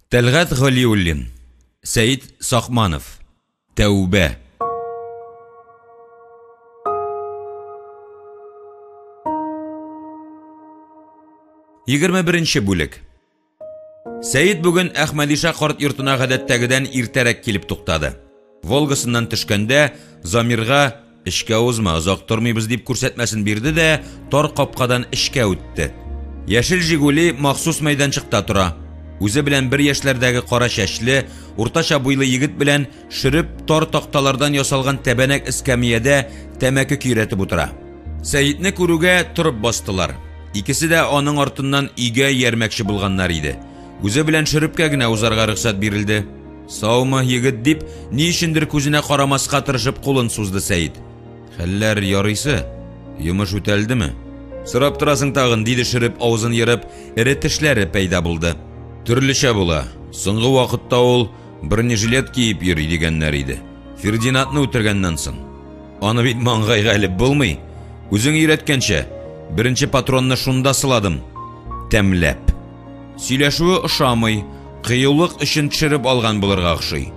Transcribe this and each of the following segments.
Тәлгат Галиуллин, Сәйит Сақманов, Тәубә. Егерме беренче бүлек. Сәйит бүген Әхмәдиша карт йортына гадәттәгедән иртәрәк килеп туктады. Волгасыннан төшкәндә Замирга эшкә узма, озак тормыйбыз дип күрсәтмәсен бирде дә тар капкадан эшкә үтте. Яшел Жигули махсус мәйданчыкта тора. Үзе белән бер яшьләрдәге кара чәчле, уртача буйлы егет белән шөреп тар такталардан ясалган тәбәнәк эскәмиядә тәмәке көйрәтеп утыра. Сәйитне күрүгә торып бастылар. Икесе дә аның артыннан өйгә ярмәкче булганнар иде. Үзе белән шөрепкә генә узарга рөхсәт бирелде. Саумы егет дип, ни өчендер күзенә карамаска тырышып кулын сузды Сәйит. Хәлләр ярыйсы? Йомыш үтәлдеме? Сорап торасың тагын, диде шөреп авызын йырып, эре тешләре пәйда булды. Төрлечә була. Соңгы вакытта ул бронежилет киеп йөри дигәннәр иде. Фердинандны үтергәннән соң. Аны бит маңгайга элеп булмый. Үзең өйрәткәнчә, беренче патронны шунда сыладым. Тәмләп. Сөйләшүе ошамый, кыюлык өчен төшереп алган булырга охшый.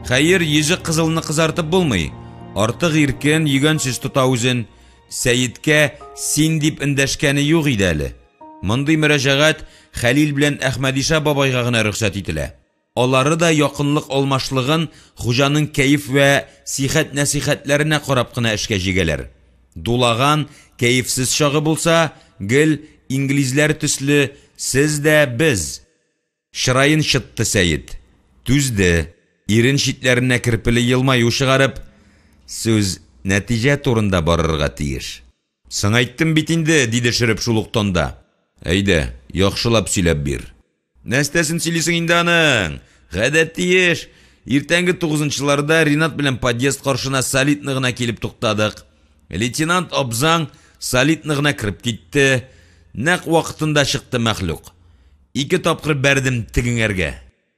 Хәер, йөзе кызылны кызартып булмый. Артык иркен, йөгәнсез тота үзен. Сәйиткә син дип эндәшкәне юк иде әле. Мондый мөрәҗәгать Хәлил белән Әхмәдиша бабайга гына рөхсәт ителә. Алары да якынлык алмашлыгын хуҗаның кәеф вә сихәт-нәсихәтләренә карап кына эшкә җигәләр. Дулаган, кәефсез чагы булса, гел инглизләр төсле сез дә без. Шырайын чытты Сәйит. Түзде, ирен читләренә кирпеле елмаю чыгарып, сүз нәтиҗә турында барырга тиеш. Соң әйттем бит инде, диде шырып шулуктанда. Әйдә, яхшылап сөйләп бир. Нәрсәсен сөйлисең инде аның? Гадәти эш. Иртәнге 9-нчыларда Ринат белән подъезд каршына солидны гына килеп туктадык. Лейтенант Абзаң солидны гына кирип китте. Нәк вакытында чыкты мәхлук. 2 тапкыр бәрдем тегеңәргә.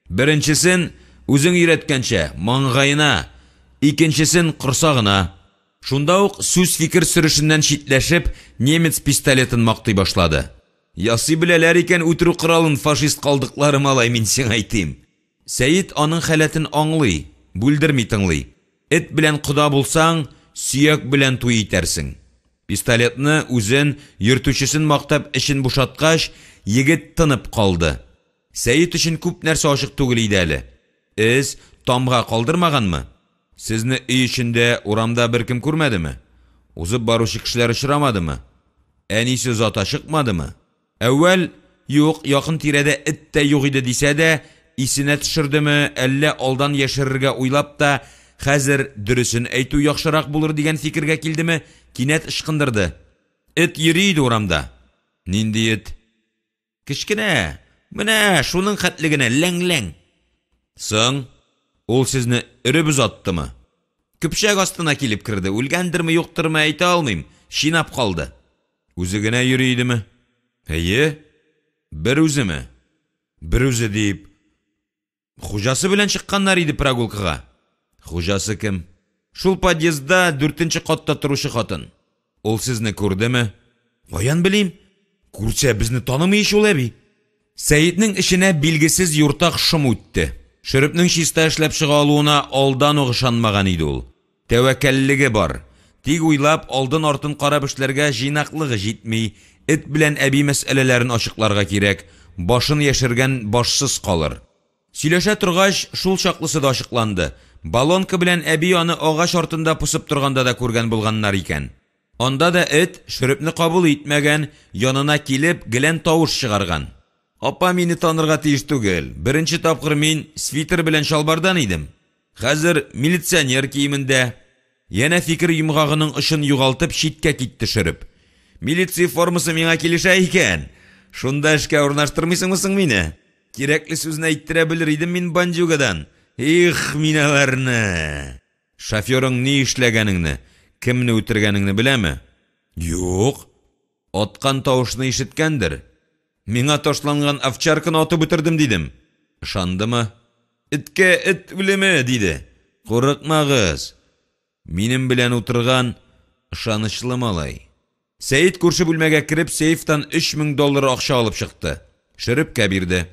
Беренчесен үзең өйрәткәнчә маңгайына, икенчесен корсагына. Шунда ук сүз фикер сөрүшеннән читләшеп, немец пистолетын мактый башлады. Ясый беләләр икән үтерү коралын фашист калдыклары малай, мин сиңа әйтим. Сәйит аның хәләтен аңлый, бүлдерми тыңлый. Эт белән кода булсаң, сөяк белән туй итәрсең. Пистолетны үзен, йөртүчесен мактап эшен бушаткач, егет тынып калды. Сәйит өчен күп нәрсә ачык түгел иде әле. Эз тамга калдырмаганмы? Сезне өй эчендә урамда беркем күрмәдеме? Узып баручы кешеләр очрамадымы? Әнисе зат чыкмадымы? Әүвәл, юк, якын тирәдә эт тә юк иде дисә дә, исенә төшердеме, әллә алдан яшерергә уйлап та, хәзер дөресен әйтү яхшырак булыр дигән фикергә килдеме, кинәт ышкындырды. Эт йөри иде урамда. Нинди эт? Кечкенә, менә шуның хәтлегенә ләң-ләң. Соң, ул сезне өреп узаттымы? Көпчәк астына килеп кирде, үлгәндерме, юктырмы әйтә алмыйм, шинап калды. Үзе генә йөри идеме? Әйе, бер үземе? Бер үзе дип, хуҗасы белән чыкканнар иде прогулкага. Хуҗасы кем? Шул подъездда 4-нче катта торучы хатын. Ул сезне күрдеме? Каян белим? Күрсә безне танымый ич ул әби. Сәйитнең эшенә билгесез юртак шом үтте. Шөрепнең чиста эшләп чыга алуына алдан ук ышанмаган иде ул. Тәвәккәллеге бар. Тик уйлап, алдын артын карап эшләргә җыйнаклыгы җитми. Эт белән әби мәсьәләләрен ачыкларга кирәк, башын яшергән башсыз калыр. Сөйләшә торгач, шул чаклысы да ачыкланды. Балонка белән әби аны агач артында пусып торганда да күргән булганнар икән. Анда да эт шөрепне кабул итмәгән, янына килеп, гелән тавыш чыгарган. Апа мине танырга тиеш түгел. Беренче тапкыр мин свитер белән шалбардан идем. Хәзер милиционер киемендә. Яна фикер йомгагының ышын югалтып читкә китте шөреп. Милиция формасы миңа килешә икән. Шунда эшкә урнаштырмыйсыңмы соң мине? Кирәкле сүзне әйттерә белер идем мин бандюгадан. Их, миналарны. Шофёрың ни эшләгәнеңне, кемне үтергәнеңне беләме? Юк. Аткан тавышны ишеткәндер. Миңа ташланган овчарканы атып үтердем дидем. Ышандымы? Эткә эт үлеме диде. Курыкмагыз. Минем белән утырган ышанычлы малай. Сәйит күрше бүлмәгә кирип, сейфтан $3000 акча алып чыкты. Шөрепкә бирде.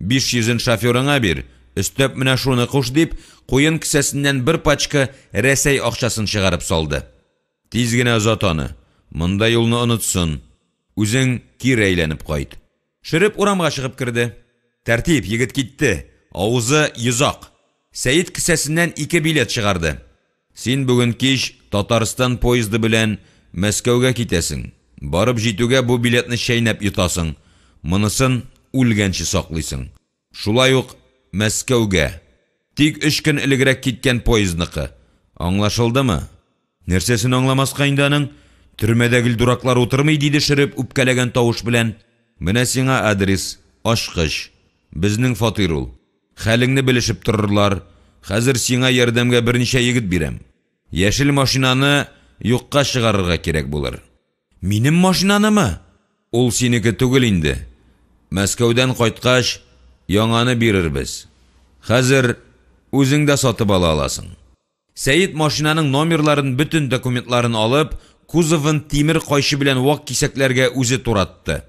500-ін шоферыңа бир, өстөп менә шуны куш дип, куен кисәсеннән бер пачка Рәсәй акчасын чыгарып салды. Тиз генә озат аны. Монда юлны онытсын. Үзең кире әйләнеп кайт. Шөреп урамга чыгып кирде. Тәртип, егет китте. Авызы йозак. Сәйит кисәсеннән 2 билет чыгарды. Син бүген кич Татарстан поезды белән Мәскәүгә китәсең. Барып җитүгә бу билетны шәйнәп йотасың. Монысын үлгәнче саклыйсың. Шулай ук Мәскәүгә. Тик 3 көн элегрәк киткән поездныкы. Аңлашылдымы? Нәрсәсен аңламаска инде аның? Төрмәдәге дураклар утырмый, диде Шөреп үпкәләгән тавыш белән. Менә сиңа адрес, ачкыч. Безнең фатир ул. Хәлеңне белешеп торырлар. Хәзер сиңа ярдәмгә берничә егет бирәм. Яшел машинаны юкка чыгарырга кирәк булыр. Минем машинанымы? Ул синеке түгел инде. Мәскәүдән кайткач, яңаны бирербез. Хәзер үзең дә сатып ала аласың. Сәйит машинаның номерларын, bütün документларын алып, кузовын тимер кайшы белән вак кисәкләргә үзе туратты.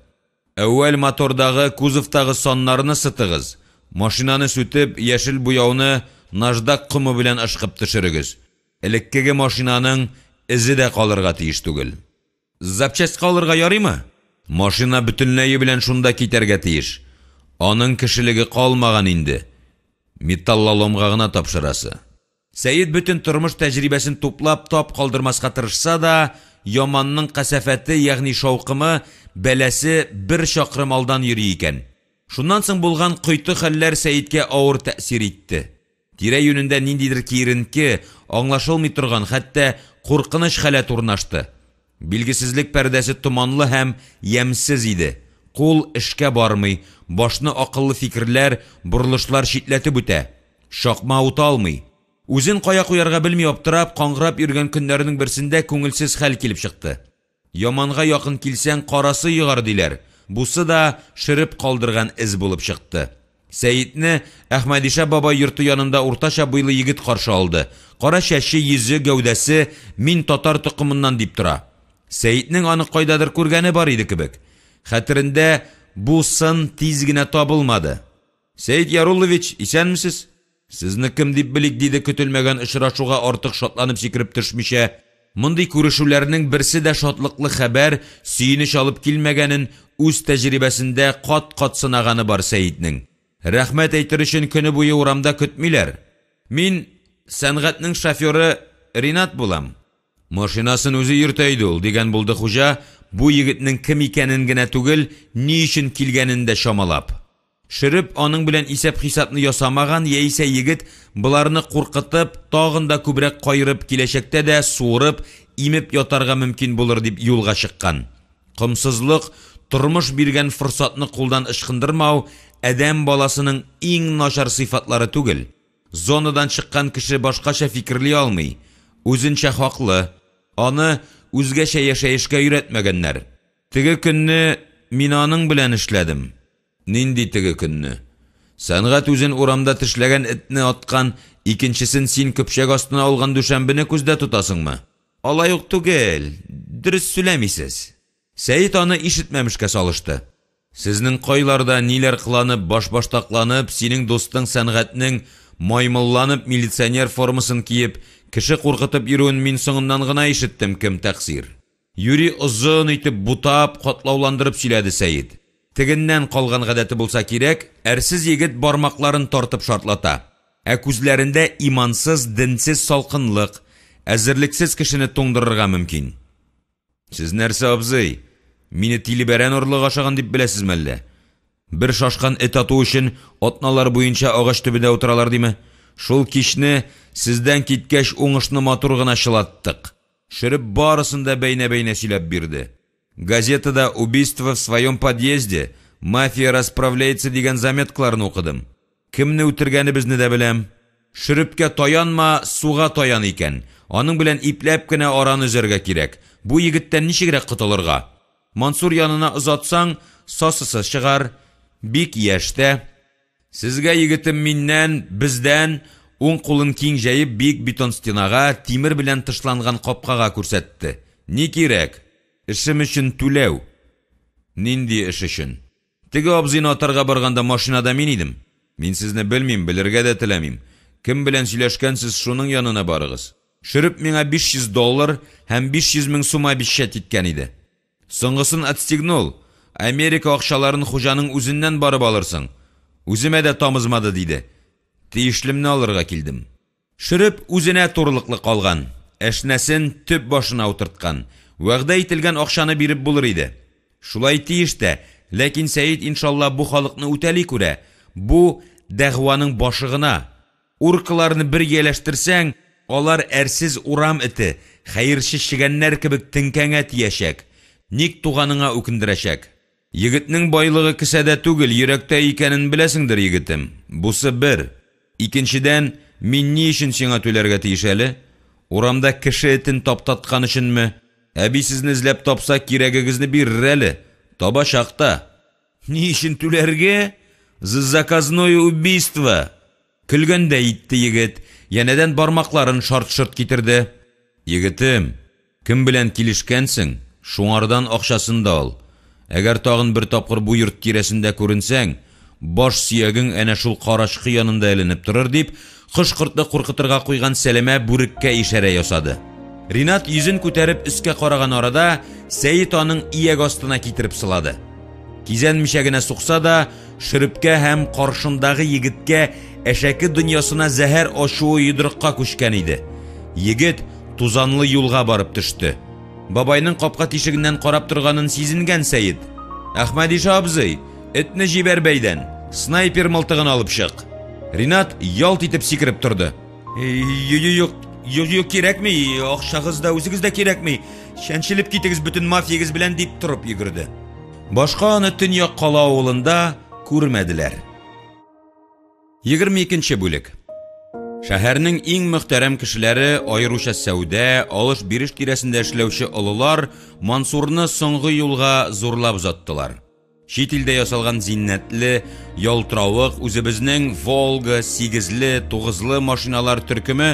Әүвәл мотордагы, кузовтагы саннарны сытыгыз. Машинаны сүтеп, яшел буяуны наждак кымы белән ышкып төшерегез. Элеккеге машинаның изе дә калырга тиеш түгел. Запчасть калырга ярыймы? Машина бөтенләйе белән шунда китәргә тиеш. Аның кешелеге калмаган инде. Металлоломга гына тапшырасы. Сәйит bütün тормыш тәҗрибәсен туплап тап калдырмаска тырышса да, яманның касафәте, ягъни шаукымы, бәләсе 1 чакрым алдан йөри икән. Шуннан соң булган кыйты хәлләр Сәйиткә авыр тәэсир итте. Тирә юнендә ниндидер киеренке, аңлашылмый торган, хәтта куркыныч хәләт урнашты. Билгесезлек пәрдәсе томанлы һәм ямсыз иде. Кул эшкә бармый, башны акыллы фикерләр, бурылышлар читләтеп үтә. Шакма ута алмый. Үзен кая куярга белми аптырап, каңгырап йөргән көннәрнең берсендә күңелсез хәл килеп чыкты. Яманга якын килсәң, карасы йыгар диләр. Бусы да шырып калдырган эз булып чыкты. Сәйитне Әхмәдиша бабай йорты янында уртача буйлы егет каршы алды. Кара чәчле, йөзе, гәүдәсе мин татар тукымыннан дип тора. Сәйитнең аны кайдадыр күргәне бар иде кебек. Хәтерендә бу сын тиз генә табылмады. Сәйит Яруллович, исәнмесез? Сезне кем дип белик, диде көтелмәгән очрашуга артык шатланып сикереп төшмичә. Мондый күрешүләрнең берсе дә шатлыклы хәбәр, сөенеч алып килмәгәнен үз тәҗрибәсендә кат-кат сынаганы бар Сәйитнең. Рәхмәт әйтер өчен көне буе урамда көтмиләр. Мин сәнгатьнең шоферы Ринат булам. Машинасын үзе йөртә иде ул, дигән булды хуҗа, бу егетнең кем икәнен генә түгел, ни өчен килгәнен дә шамалап. Шырып аның белән исәп-хисапны ясамаган яисә егет буларны куркытып, тагын да күбрәк кайрып, киләчәктә дә суырып, имеп ятарга мөмкин булыр дип юлга чыккан. Кымсызлык, тормыш биргән форсатны кулдан ышкындырмау адәм баласының иң начар сыйфатлары түгел. Зонадан чыккан кеше башкача фикерли алмый. Үзенчә хаклы. Аны үзгәчә яшәешкә өйрәтмәгәннәр. Теге көнне мин аның белән эшләдем. Нинди теге көнне? Сәнгать үзен урамда тешләгән этне аткан, икенчесен син көпчәк астына алган дүшәмбене күздә тутасыңмы? Алай ук түгел, дөрес сөйләмисез. Сәйит аны ишетмәмешкә салышты. Сезнең кайларда ниләр кыланып, баш-баштакланып, синең достың Сәнгатьнең маймылланып милиционер формасын киеп, кеше куркытып йөрүен мин соңыннан гына ишеттем, кем тәкъсир. Юри озын итеп бутап, катлауландырып сөйләде Сәйит. Тегеннән калган гадәте булса кирәк, әрсез егет бармакларын тартып шартлата. Ә күзләрендә имансыз, динсез салкынлык, әзерлексез кешене туңдырырга мөмкин. Сез нәрсә, абзый? Мине тилибәрән орлык ашаган дип беләсезме әллә? Бер шашкан эт ату өчен атналар буенча агач төбендә утыралар диме? Шул кичне сездән киткәч уңышны матур гына чылаттык. Шырып барысын да бәйнә-бәйнә сөйләп бирде. Газетада «Убийство в своем подъезде», «Мафия расправляется» дигән заметкаларны укыдым. Кемне үтергәнебезне дә беләм. Шырыпкә таянма, суга таян икән. Аның белән ипләп кенә араны үзәргә кирәк. Бу егеттән ничегрәк котылырга? Мансур янына озатсаң, сасысыз чыгар. Бик яшьтә. Сезгә егетем миннән, бездән, уң кулын киң җәеп бик бетон стенага, тимер белән тышланган капкага күрсәтте. Ни кирәк? Эшем өчен түләү. Нинди эш өчен? Теге абзыйны атарга барганда машинада мин идем. Мин сезне белмим, белергә дә теләмим. Кем белән сөйләшкәнсез, шуның янына барыгыз. Шөреп миңа $500 һәм 500 мең сум обещать иткән иде. Соңгысын отстегнул. Америка акчаларын хуҗаның үзеннән барып алырсың. Үземә дә тамызмады диде. Тиешлемне алырга килдем. Шөреп үзенә турлыклы калган. Әшнәсен төп башына утырткан. Вәгъдә ителгән акчаны биреп булыр иде. Шулай тиеш тә, ләкин Сәйид иншалла бу халыкны үтәли күрә. Бу дәгъваның башыгына. Уркаларны бер яләштерсәң, алар әрсез урам ите, хәерче шигәннәр кебек тинкәңә тиячәк. Ник туганыңа үкендерәчәк. Егетнең байлыгы кесәдә түгел, йөрәктә икәнен беләсеңдер, егетем. Бусы бер. Икенчедән, мин ни өчен сиңа түләргә тиеш әле? Урамда кеше этен таптаткан өченме? Әби сезне эзләп тапса, кирәгегезне бирер әле. Табачак та. Ни өчен түләргә? За заказное убийство. Көлгәндә итте егет. Янәдән бармакларын шарт-шырт китерде. Егетем, кем белән килешкәнсең? Шуңардан акчасын да ал. Әгәр тагын бер тапкыр бу йорт тирәсендә күренсәң, баш сөягең әнә шул карашкы янында эленеп торыр дип, кыш-кыртны куркытырга куйган Сәлимә бүреккә ишарә ясады. Ринат йөзен күтәреп өскә караган арада, Сәйид аның ияк астына китереп сылады. Кизәнмичә генә сукса да, Шөрепкә һәм каршындагы егеткә әшәке дөньясына зәһәр ашуы йодрыкка күчкән иде. Егет тузанлы юлга барып төште. Бабайның капка тишегеннән карап торганын сизенгән Сәйид: "Әхмәдиша абзый, этне җибәр бәйдән, снайпер мылтыгын алып чык." Ринат ялт итеп сикереп торды. Юк, кирәкми, акчагыз да үзегез дә кирәкми. Шәнчелеп китегез бөтен мафиягыз белән дип торып йөгерде. Башка аны Төньяк кала авылында күрмәделәр. 22-нче бүлек. Шәһәрнең иң мөхтәрәм кешеләре, аеруча сәүдә, алыш-биреш тирәсендә эшләүче олылар Мансурны соңгы юлга зурлап узаттылар. Чит илдә ясалган зиннәтле, ялтыравык үзебезнең Волга 8-ле, 9-лы машиналар төркеме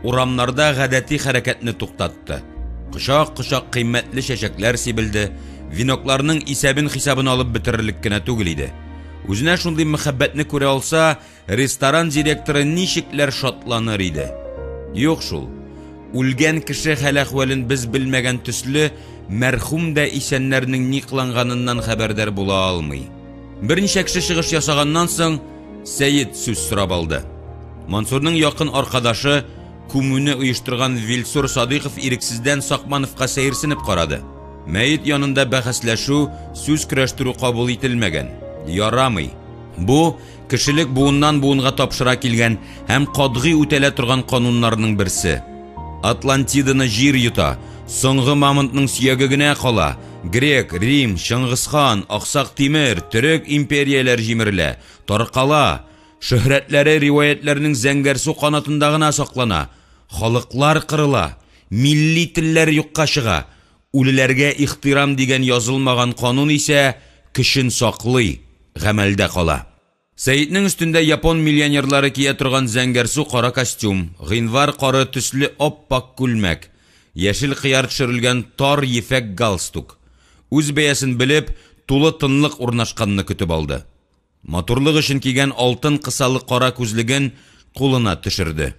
урамнарда гадәти хәрәкәтне туктатты. Кышак-кышак кыйммәтле чәчәкләр сибелде, винокларның исәбен-хисабын алып бетерерлек кенә түгел иде. Үзенә шундый мәхәббәтне күрә алса, ресторан директоры ничекләр шатланыр иде. Юк шул. Үлгән кеше хәл-әхвален без белмәгән төсле, мәрхүм дә исәннәрнең ни кыланганыннан хәбәрдар була алмый. Берничә кеше чыгыш ясаганнан соң, Сәйид сүз сорап алды. Мансурның якын аркадашы, күмүне оештырган Вилсур Садыйков ирексездән Сакмановка сәерсенеп карады. Мәйит янында бәхәсләшү, сүз көрәштерү кабул ителмәгән. Ярамый. Бу кешелек буыннан буынга тапшыра килгән һәм катгый үтәлә торган кануннарның берсе. Атлантиданы җир юта, соңгы мамонтның сөяге генә кала. Грек, Рим, Шыңгысхан, Аксак Тимер, Төрек империяләр җимерелә, таркала. Шөһрәтләре риваятләрнең зәңгәрсу канатында гына саклана. Халыклар кырыла, милли телләр юкка чыга. Үлеләргә ихтирам дигән язылмаган канун исә кешен саклый, гамәлдә кала. Сәйиднең өстендә япон миллионерлары кия торган зәңгәрсу кара костюм, гыйнвар кары төсле оппак күлмәк, яшел кыяр төшерелгән тар ефәк галстук. Үз бәясен белеп, тулы тынлык урнашканны көтеп алды. Матурлык өчен кигән алтын кысалы кара күзлеген кулына төшерде.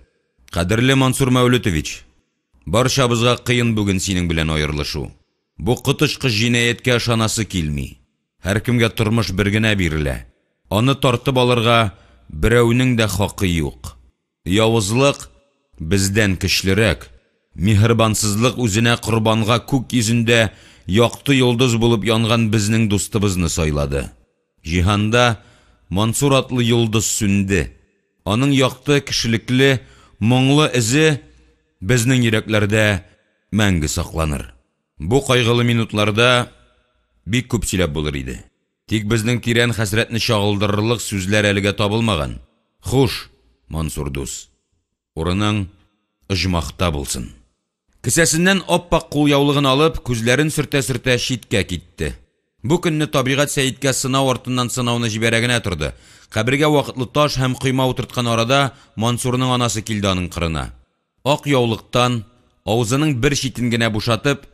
Кадерле Мансур Мәүлетович, барчабызга кыен бүген синең белән аерылышу. Бу кытышкы җинаяткә ышанасы килми. Һәр кемгә тормыш бер генә бирелә. Аны тартып алырга берәүнең дә хакы юк. Явызлык бездән көчлерәк. Михербансызлык үзенә корбанга күк йөзендә якты йолдыз булып янган безнең дустыбызны сайлады. Җиһанда Мансур атлы йолдыз сүнде. Аның якты кешелекле, моңлы эзе безнең йөрәкләрдә мәңге сакланыр. Бу кайгылы минутларда бик күп сөйләп булыр иде. Тик безнең тирән хәсрәтне чагылдырырлык сүзләр әлегә табылмаган. Хуш, Мансур дус. Урының ыжмакта булсын. Кесәсеннән оппак кулъяулыгын алып, күзләрен сөртә-сөртә читкә китте. Бу көнне табигать Сәйидкә сынау артыннан сынауны җибәрә генә торды. Кабергә вакытлы таш һәм койма утырткан арада Мансурның анасы килде аның кырына. Ак яулыктан авызының бер читен генә бушатып: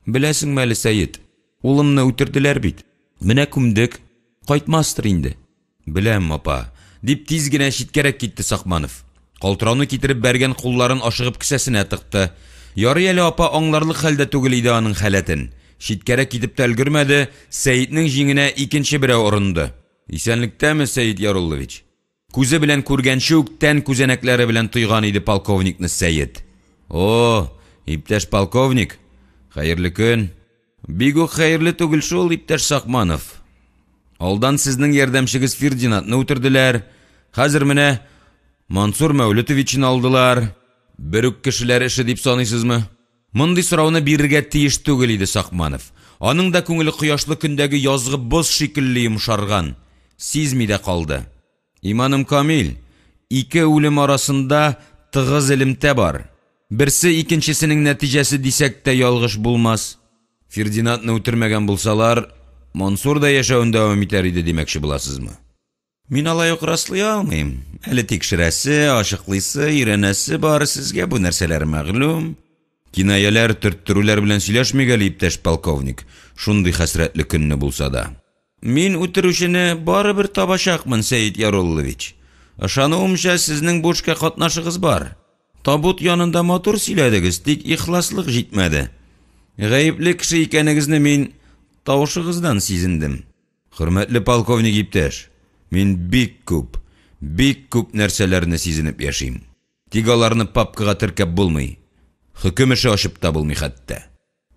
"Беләсеңме әле, Сәйид, улымны үтерделәр бит. Менә күмдек. Кайтмастыр инде. Беләм, апа, дип тиз генә читкәрәк китте Сакманов. Калтырауны китереп бәргән кулларын ашыгып кесәсенә тыкты. Ярый әле апа аңларлык хәлдә түгел иде аның хәләтен. Читкәрәк китеп тә өлгермәде, Сәйитнең җиңенә икенче берәү орынды. Исәнлектәме, Сәйит Яруллович? Күзе белән күргәнче үк тән күзәнәкләре белән тойган иде полковникны Сәйит. О, иптәш полковник, хәерле көн. Бик үк хәерле түгел шул, иптәш Сакманов. Алдан сезнең ярдәмчегез Фердинандны үтерделәр. Хәзер менә Мансур Мәүлетовичны алдылар. Бер үк кешеләр эше дип саныйсызмы? Мондый сорауны бирергә тиеш түгел иде Сакманов. Аның да күңеле кояшлы көндәге язгы боз шикелле йомшарган. Сизми дә калды. Иманым камил, ике үлем арасында тыгыз элемтә бар. Берсе икенчесенең нәтиҗәсе дисәк тә ялгыш булмас. Фердинандны үтермәгән булсалар, Мансур да яшәвен дәвам итәр иде димәкче буласызмы? Мин алай ук раслый алмыйм. Әле тикшерәсе, ашыклыйсы, өйрәнәсе бары сезгә бу нәрсәләр мәгълүм. Кинаяләр, төрттөрүләр белән сөйләшмәгәле, иптәш полковник. Шундый хәсрәтле көнне булса да. Мин үтерүчене барыбер табачакмын, Сәйит Яруллович. Ышануымча, сезнең бу эшкә катнашыгыз бар. Табут янында матур сөйләдегез, тик ихласлык җитмәде. Гаепле кеше икәнегезне мин тавышыгыздан сизендем. Хөрмәтле полковник иптәш, мин бик күп нәрсәләрне сизенеп яшим. Тик аларны папкага теркәп булмый. Хөкем эше ачып та булмый хәтта.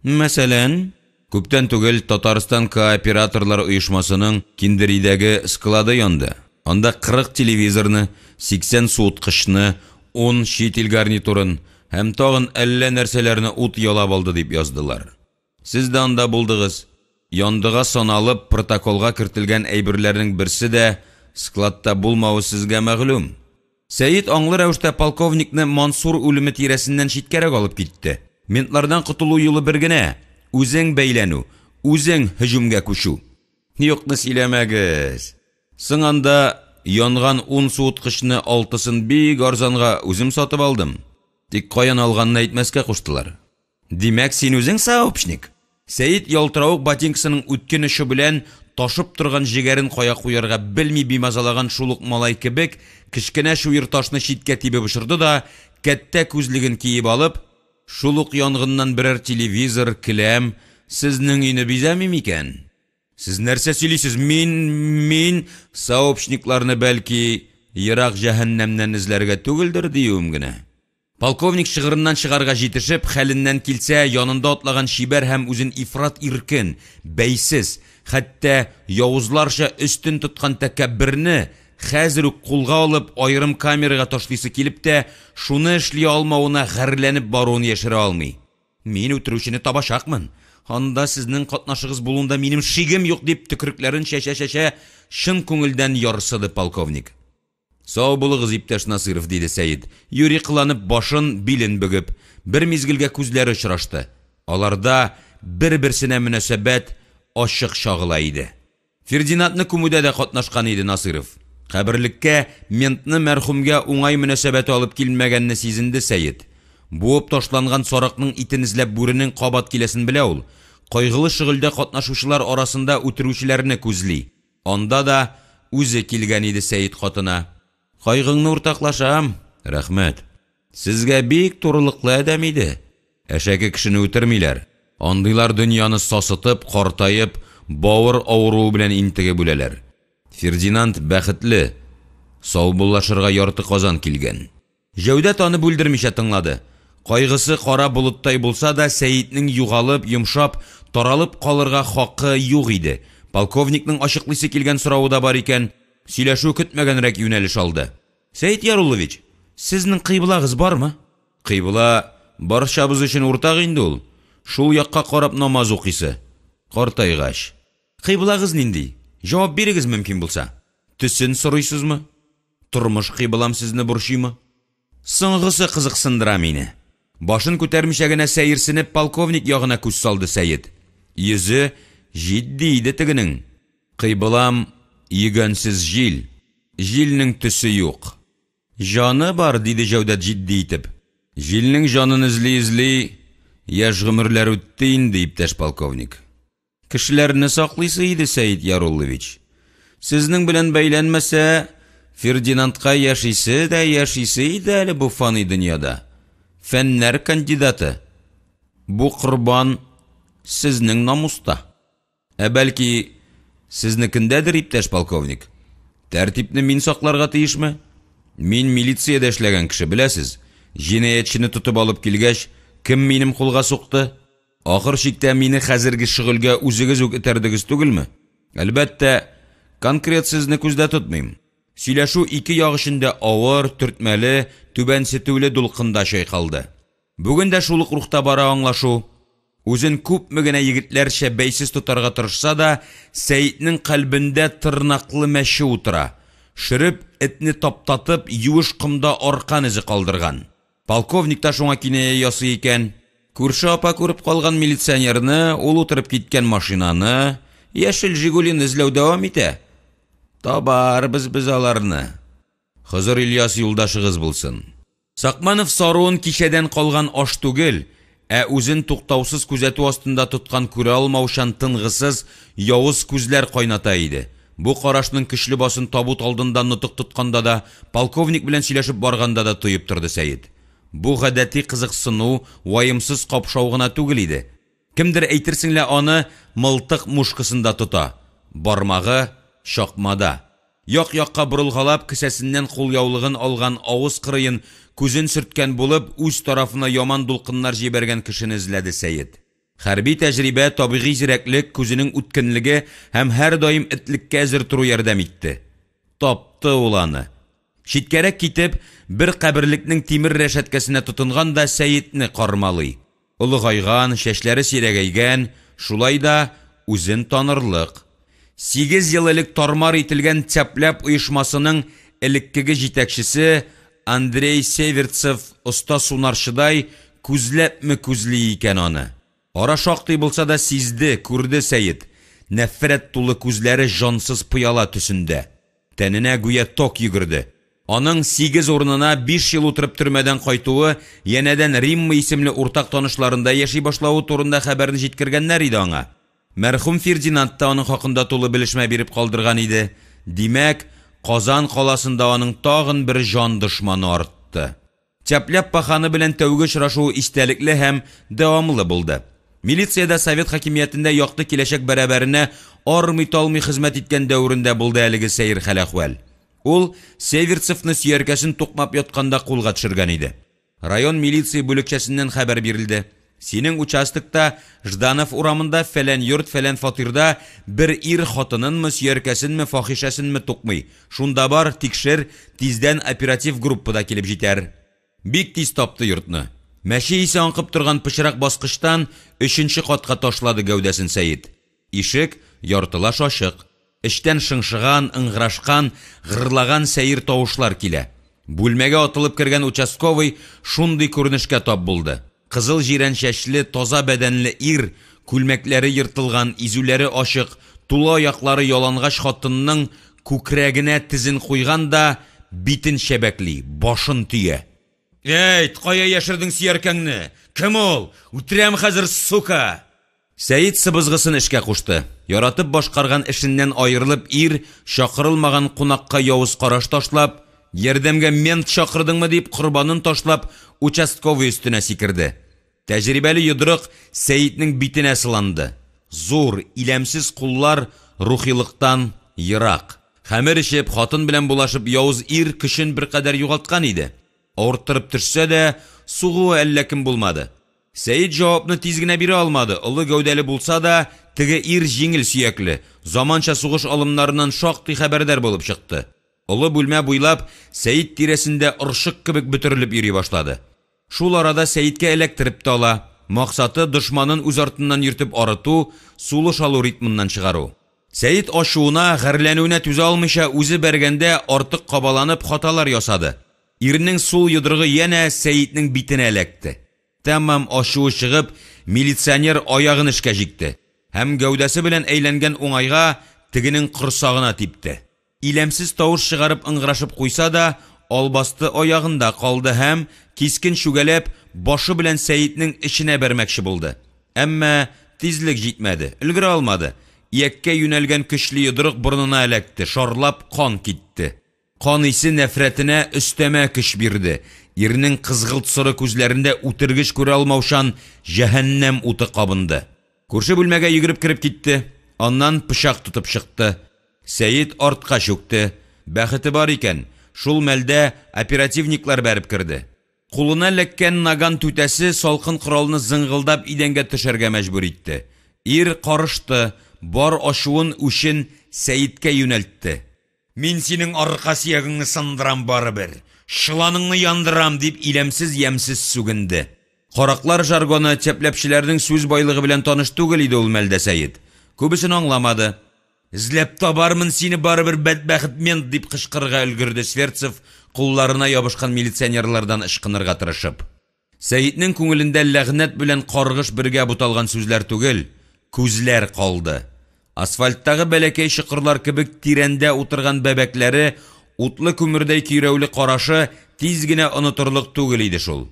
Мәсәлән, күптән түгел Татарстан кооператорлар оешмасының Киндеридәге склады янды. Анда 40 телевизорны, 80 суыткычны, 10 чит ил гарнитурын һәм тагын әллә нәрсәләрне ут ялап алды дип яздылар. Сез дә анда булдыгыз. Яндыга саналып протоколга кертелгән әйберләрнең берсе дә складта булмавы сезгә мәгълүм. Сәйит аңлы рәвештә полковникны Мансур үлеме тирәсеннән читкәрәк алып китте. Ментлардан котылу юлы бер генә: үзең бәйләнү, үзең һөҗүмгә күчү. Юкны сөйләмәгез. Соң анда янган 10 суыткычны 6-сын бик арзанга үзем сатып алдым. Тик каян алганны әйтмәскә куштылар. Димәк, син үзең сообщник. Сәйит ялтырауык ботинкасының үткен эше белән ташып торган җигәрен кая куярга белми бимазалаган шулук малай кебек кечкенә шуйыр ташны читкә тибеп бышырды да, кәттә күзлеген киеп алып, шулук янгыннан берәр телевизор, келәм, сезнең өйне бизәми микән? Сез нәрсә сөйлисез? Мин сообщникларны бәлки ерак җәһәннәмнән эзләргә түгелдер диюем генә. Полковник шыгырыннан чыгарга җитешеп, хәленнән килсә, янында атлаган шибәр һәм үзен ифрат иркен, бәйсез, хәтта явызларча өстен тоткан тәкәбберне хәзер үк кулга алып, аерым камерага ташлыйсы килеп тә, шуны эшли алмавына гәррләнеп баруын яшерә алмый. Мин үтерүчене табачакмын. Анда сезнең катнашыгыз булуында минем шигем юк дип төкрекләрен чәчә-чәчә шын күңелдән ярсыды полковник. Сау булыгыз, иптәш Насыров, диде Сәйит. Юри кыланып башын, билен бөгеп, бер мизгелгә күзләре очрашты. Аларда бер-берсенә мөнәсәбәт ачык чагыла иде. Фердинандны күмүдә дә катнашкан иде Насыров. Каберлеккә ментны мәрхүмгә уңай мөнәсәбәт алып килмәгәнне сизенде Сәйит. Буып ташланган сарыкның итен эзләп бүренең кабат киләсен белә ул. Кайгылы шөгыльдә катнашучылар арасында үтерүчеләрне күзли. Анда да үзе килгән иде Сәйит хатына. Кайгыңны уртаклашам. Рәхмәт. Сезгә бик турылыклы адәм иде. Әшәке кешене үтермиләр. Андыйлар дөньяны сасытып, картайып, бавыр авыруы белән интеге бүләләр. Фердинанд бәхетле. Сау буллашырга ярты казан килгән. Җәүдәт аны бүлдермичә тыңлады. Кайгысы кара болыттай булса да, Сәйитнең югалып, йомшап, таралып калырга хакы юк иде. Полковникның ачыклыйсы килгән соравы да бар икән. Сөйләшү көтмәгәнрәк юнәлеш алды. Сәйит Яруллович, сезнең кыйблагыз бармы? Кыйбла барчабыз өчен уртак инде ул. Шул якка карап намаз укыйсы. Картайгач. Кыйблагыз нинди? Җавап бирегез мөмкин булса. Төсен сорыйсызмы? Тормыш кыйблам сезне борчыймы? Соңгысы кызыксындыра мине. Башын күтәрмичә генә сәерсенеп полковник ягына күз салды Сәйит. Йөзе җитди иде тегенең. Кыйблам йөгәнсез җил. Җилнең төсе юк. Жаны бар, диде Җәүдәт җитди итеп. Җилнең җанын эзли, яшь гомерләр үтте инде, иптәш полковник. Кешеләрне саклыйсы иде Сәйит Яруллович. Сезнең белән бәйләнмәсә, Фердинандка яшисе иде әле бу фани дөньяда. Фәннәр кандидаты. Бу корбан сезнең намуста. Бәлки, сезнекендәдер, иптәш полковник. Тәртипне мин сакларга тиешме? Мин милициядә эшләгән кеше, беләсез. Җинаятьчене тотып алып килгәч, кем минем кулга сукты? Ахыр чиктә мине хәзерге шөгыльгә үзегез үк этәрдегез түгелме? Әлбәттә, конкрет сезне күздә тотмыйм. Сөйләшү ике як эчендә авыр, төртмәле, түбәнсетүле дулкында чайкалды. Бүген дә шул ук рухта бара аңлашу. Үзен күпме генә егетләрчә бәйсез тотарга тырышса да, Сәйитнең калбендә тырнаклы мәче утыра. Шырып, этне таптатып, юеш кымда аркан изе калдырган. Полковник та шуңа киная ясый икән. Күрше апа күреп калган милиционерны, ул утырып киткән машинаны, яшел Жигулин эзләү дәвам итә. Табарбыз без аларны. Хызыр Ильяс юлдашыгыз булсын. Сакманов саруын кичәдән калган аш түгел, үзен туктаусыз күзәтү астында тоткан күрә алмаучан тынгысыз явыз күзләр кайната иде. Бу карашның көчле басын табут алдында нутык тотканда да, полковник белән сөйләшеп барганда да тоеп торды Сәйит. Бу гадәти кызыксыну, ваемсыз капшау гына түгел иде. Кемдер әйтерсеңлә аны мылтык мушкысында тота. Бармагы шакмада. Як-якка бурылгалап кесәсеннән кулъяулыгын алган авыз кырыен күзен сөрткән булып, үз тарафына яман дулкыннар җибәргән кешене эзләде Сәйит. Хәрби тәҗрибә, табигый зирәклек, күзенең үткенлеге һәм һәр даим этлеккә әзер туру ярдәм итте. Тапты ул аны. Читкәрәк китеп, бер каберлекнең тимер рәшәткәсенә тотынган да Сәйитне кармалый. Улыгайган, чәчләре сирәгәйгән, шулай да үзен танырлык. 8 ел элек тармар ителгән Цәпләп оешмасының элеккеге җитәкчесе Андрей Северцев оста сунарчыдай күзләпме күзли икән аны. Ара шактый булса да сизде, күрде Сәйит. Нәфрәт тулы күзләре жансыз пыяла төсендә. Тәненә гүя ток йөгерде. Аның 8 урынына 5 ел утырып төрмәдән кайтуы, янәдән Римма исемле уртак танышларында яши башлауы турында хәбәрне җиткергәннәр иде аңа. Мәрхүм Фердинанд та аның хакында тулы белешмә биреп калдырган иде. Димәк, Казан каласында аның тагын бер жан дошманы артты. Цәпләп паханы белән тәүге очрашу истәлекле һәм дәвамлы булды. Милициядә Совет хакимиятендә якты киләчәк бәрабәренә армый-талмый хезмәт иткән дәврендә булды әлеге сәйер хәл-әхвәл. Ул Северцевны сөяркәсен тукмап ятканда кулга төшергән иде. Район милиция бүлекчәсеннән хәбәр бирелде. Синең участокта Жданов урамында фәлән йорт, фәлән фатирда бер ир хатынынмы, сөяркәсенме, фахишәсенме тукмый. Шунда бар, тикшер, тиздән оператив группада килеп җитәр. Бик тиз тапты йортны. Мәче исе аңкып торган пычрак баскычтан 3нче катка ташлады гәүдәсен Сәйит. Ишек яртылаш ачык. Эчтән шыңшыган, ыңгырашкан, гырлаган сәйер тавышлар килә. Бүлмәгә атылып кергән участковый шундый күренешкә тап булды. Кызыл җирән чәчле, таза бәдәнле ир, күлмәкләре йыртылган, изүләре ачык, тула аяклары ялангач хатынның күкрәгенә тизен куйган да битен шәбәкли, башын төя. «Әйт, кая яшердең сөяркәңне? Кем ул? Үтерәм хәзер, сука!» Сәйит сыбызгысын эшкә кушты. Яратып башкарган эшеннән аерылып ир, чакырылмаган кунакка явыз караш ташлап, ярдәмгә мент чакырдыңмы дип корбанын ташлап, участковый өстенә сикерде. Тәҗрибәле йодрык Сәйитнең битенә сыланды. Зур, иләмсез куллар рухилыктан ерак. Хәмер ишеп, хатын белән булашып, явыз ир көчен бер кадәр югалткан иде. Авырттырып төшсә дә, сугуы әллә кем булмады. Сәйит җавапны тиз генә бирә алмады. Улы гәүдәле булса да, теге ир җиңел сөякле, заманча сугыш алымнарыннан шактый хәбәрдар булып чыкты. Улы бүлмә буйлап, Сәйит тирәсендә оршык кебек бөтерелеп йөри башлады. Шул арада Сәйиткә эләктереп тә ала. Максаты дошманын үз артыннан йөртеп арыту, сулыш алу ритмыннан чыгару. Сәйит ашуына, гәрләнүенә түзә алмыйча үзе бәргәндә артык кабаланып хаталар ясады. Ирнең сул йодрыгы янә Сәйитнең битенә эләкте. Тәмам ашуы чыгып, милиционер аягын эшкә җикте. Һәм гәүдәсе белән әйләнгән уңайга тегенең корсагына типте. Иләмсез тавыш чыгарып ыңгырашып куйса да, албасты аягында калды һәм кискен шүгәләп башы белән Сәйитнең эченә бәрмәкче булды. Әмма тизлек җитмәде, өлгерә алмады. iyәккә юнәлгән көчле йодрык борынына эләкте, шарлап кан китте. Кан исе нәфрәтенә өстәмә көч бирде. Ирнең кызгылт соры күзләрендә үтергеч күрә алмаушан җәһәннәм уты кабынды. Күрше бүлмәгә йөгереп кирип китте. Аннан пычак тотып чыкты. Сәйит артка чүкте. Бәхете бар икән, шул мәлдә оперативниклар бәреп кирде. Кулына ләккән наган түтәсе салкын коралны зыңгылдап идәнгә төшәргә мәҗбүр итте. Ир карышты, бар ачуын үчен Сәйиткә юнәлтте. Мин синең арка сөягеңне сындырам барыбер, шыланыңны яндырам дип иләмсез ямсыз сүгенде. Караклар жаргоны чәпләпчеләрнең сүз байлыгы белән таныш түгел иде ул мәлдә Сәйит. Күбесен аңламады. Изләп табармын сине барыбер бәдбәхет мен дип кычкырырга өлгерде Сверцев, кулларына ябышкан милиционерлардан ышкынырга тырышып. Сәйитнең күңелендә ләгънәт белән каргыш бергә буталган сүзләр түгел, күзләр калды. Асфальттагы бәләкәй чыкырлар кебек тирәндә утырган бәбәкләре, утлы күмердәй көйрәүле карашы тиз генә онытырлык түгел иде шул.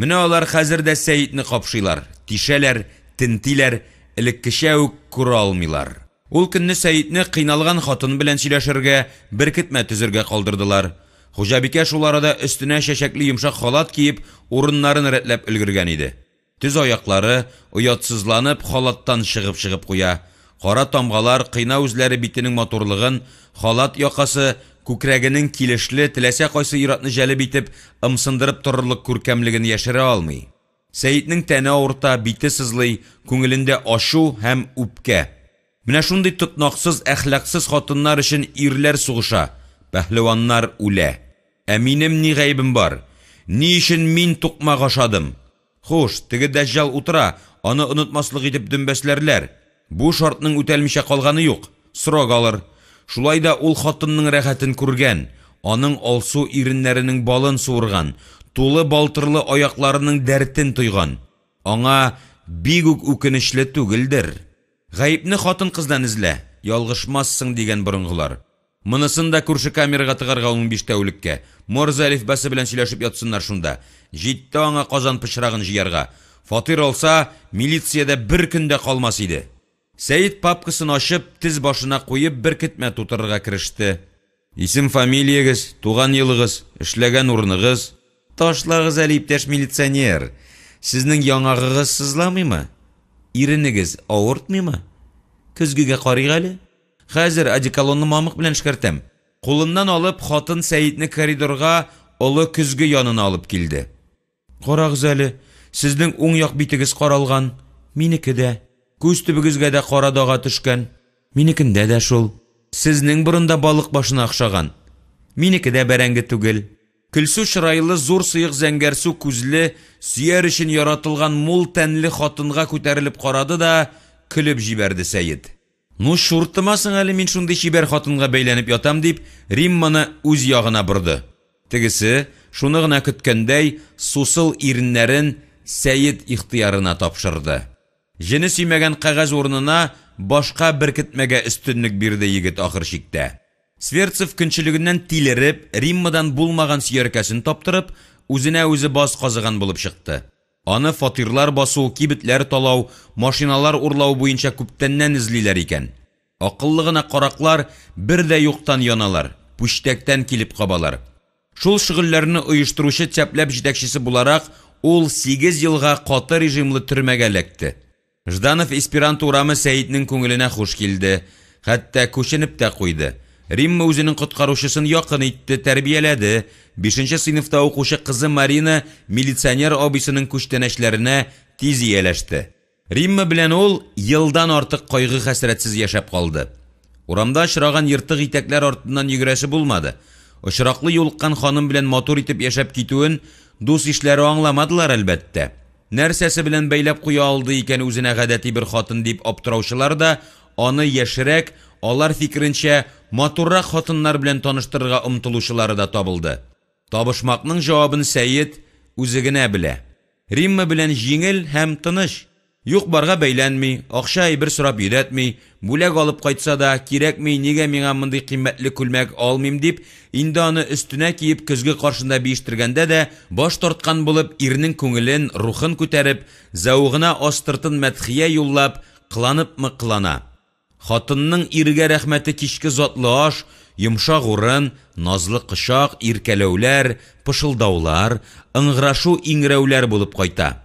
Менә алар хәзер дә Сәйитне капшыйлар, тишәләр, тентиләр, элеккечә үк күрә алмыйлар. Ул көнне Сәйитне кыйналган хатын белән сөйләшергә, беркетмә төзергә калдырдылар. Хуҗабикә шул арада өстенә чәчәкле йомшак халат киеп, урыннарын рәтләп өлгергән иде. Төз аяклары уятсызланып халаттан чыгып куя. Кара тамгалар кыйна үзләре битенең матурлыгын, халат якасы күкрәгенең килешле теләсә кайсы иратны җәлеп итеп, ымсындырып торырлык күркәмлеген яшерә алмый. Сәйитнең тәне авырта, бите сызлый, күңелендә ашу һәм үпкә. Менә шундый тотнаксыз, әхлаксыз хатыннар өчен ирләр сугыша, пәһлеваннар үлә. Ә минем ни гаебем бар? Ни өчен мин тукмак ашадым? Хуш, теге дәҗҗал утыра, аны онытмаслык итеп дөмбәсләрләр. Бу шартның үтәлмичә калганы юк, срок алыр. Шулай да ул хатынның рәхәтен күргән, аның алсу иреннәренең балын суырган, тулы балтырлы аякларының дәртен тойган. Аңа бик үк үкенечле түгелдер. Гаепне хатын-кыздан эзлә, ялгышмассың дигән борынгылар. Монысын да күрше камерага тыгарга 15 тәүлеккә. Морзе әлифбасы белән сөйләшеп ятсыннар шунда. Җитте аңа казан пычрагын җыярга. Фатир алса, милициядә бер көндә калмас иде. Сәйит папкасын ачып, тез башына куеп, беркетмә тутырырга кереште. Исем фамилиягез, туган елыгыз, эшләгән урыныгыз. Ташлагыз әле иптәш милиционер. Сезнең яңагыгыз сызламыймы? Иренегез авыртмыймы? Көзгегә карыйк әле. Хәзер одеколонны мамык белән эшкәртәм. Кулыннан алып, хатын Сәйитне коридорга олы көзге янына алып килде. Карагыз әле, сезнең уң як битегез каралган, минеке дә. Күз төбегезгә дә кара дага төшкән. Минекендә дә шул. Сезнең борында балык башына охшаган. Минеке дә бәрәңге түгел. Көлсү чырайлы, зур сыйык зәңгәрсу күзле, сөяр өчен яратылган мул тәнле хатынга күтәрелеп карады да көлеп җибәрде Сәйит. Ну шуртымасың әле мин шундый чибәр хатынга бәйләнеп ятам дип, Римманы үз ягына борды. Тегесе, шуны гына көткәндәй, сусыл иреннәрен Сәйит ихтыярына тапшырды. Җене сөймәгән кәгазь урынына башка беркетмәгә өстенлек бирде егет ахыр чиктә. Сверцев көнчелегеннән тилереп, Риммадан булмаган сөяркәсен таптырып, үзенә үзе баз казыган булып чыкты. Аны фатирлар басу, кибетләр талау, машиналар урлау буенча күптәннән эзлиләр икән. Акыллы гына караклар бер дә юктан яналар, пүчтәктән килеп кабалар. Шул шөгыльләрне оештыручы чәпләп җитәкчесе буларак, ул 8 елга каты режимлы төрмәгә эләкте. Жданов эсперанто урамы Сәйитнең күңеленә хуш килде, хәтта күченеп тә куйды. Римма үзенең коткаручысын якын итте, тәрбияләде. 5нче сыйныфта укучы кызы Марина милиционер абысының күчтәнәчләренә тиз ияләште. Римма белән ул елдан артык кайгы хәсрәтсез яшәп калды. Урамда очраган йыртык итәкләр артыннан йөгерәсе булмады. Очраклы юлыккан ханым белән матур итеп яшәп китүен дус ишләре аңламадылар әлбәттә. Нәрсәсе белән бәйләп куя алды икән үзенә гадәти бер хатын дип аптыраучылар да аны яшерәк, алар фикеренчә матуррак хатыннар белән таныштырырга омтылучылары да табылды. Табышмакның җавабын Сәйит үзе генә белә. Римма белән җиңел һәм тыныч. Юк барга бәйләнми, акча әйбер сорап йөрәтми, бүләк алып кайтса да, кирәкми, нигә миңа мондый кыйммәтле күлмәк алмыйм дип, инде аны өстенә киеп көзге каршында биештергәндә дә баш тарткан булып, ирнең күңелен, рухын күтәреп, зәвыгына астыртын мәдхия юллап, кыланыпмы кылана. Хатынның иргә рәхмәте кичке затлы аш, йомшак урын, назлы кышак, иркәләүләр, пышылдаулар, ыңгырашу иңрәүләр булып кайта.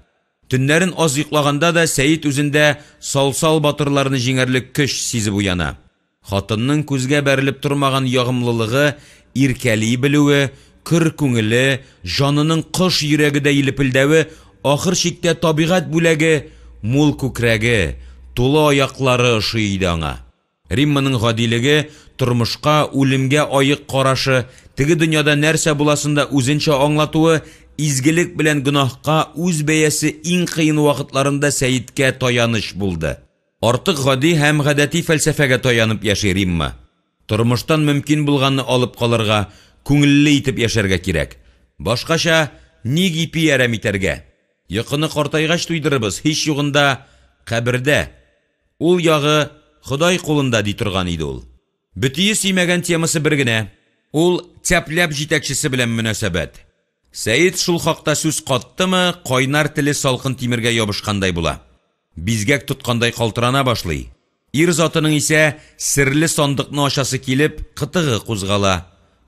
Төннәрен аз йоклаганда да Сәйит үзендә салсал батырларны җиңәрлек көч сизеп уяна. Хатынның күзгә бәрелеп тормаган ягымлылыгы, иркәли белүе, кыр күңеле, җанының кош йөрәгедә илепелдәве, ахыр чиктә табигать бүләге, мул күкрәге, тулы аяклары ошый иде аңа. Римманың гадилеге, тормышка, үлемгә аек карашы, теге дөньяда нәрсә буласында үзенчә аңлатуы, изгелек белән гөнаһка үз бәясе иң кыен вакытларында Сәйиткә таяныч булды. Артык гади һәм гадәти фәлсәфәгә таянып яши Римма. Тормыштан мөмкин булганны алып калырга, күңелле итеп яшәргә кирәк. Башкача ни гипи әрәм итәргә. Йокыны картайгач туйдырыбыз, һич югында кабердә. Ул ягы Ходай кулында ди торган иде ул. Битие сөймәгән темасы бер генә. Ул тәпләп җитәкчесе белән мөнәсәбәт. Сәйит шул хакта сүз каттымы, кайнар теле салкын тимергә ябышкандай була. Бизгәк тоткандай калтырана башлый. Ир затының исә серле сандыкны ачасы килеп, кытыгы кузгала.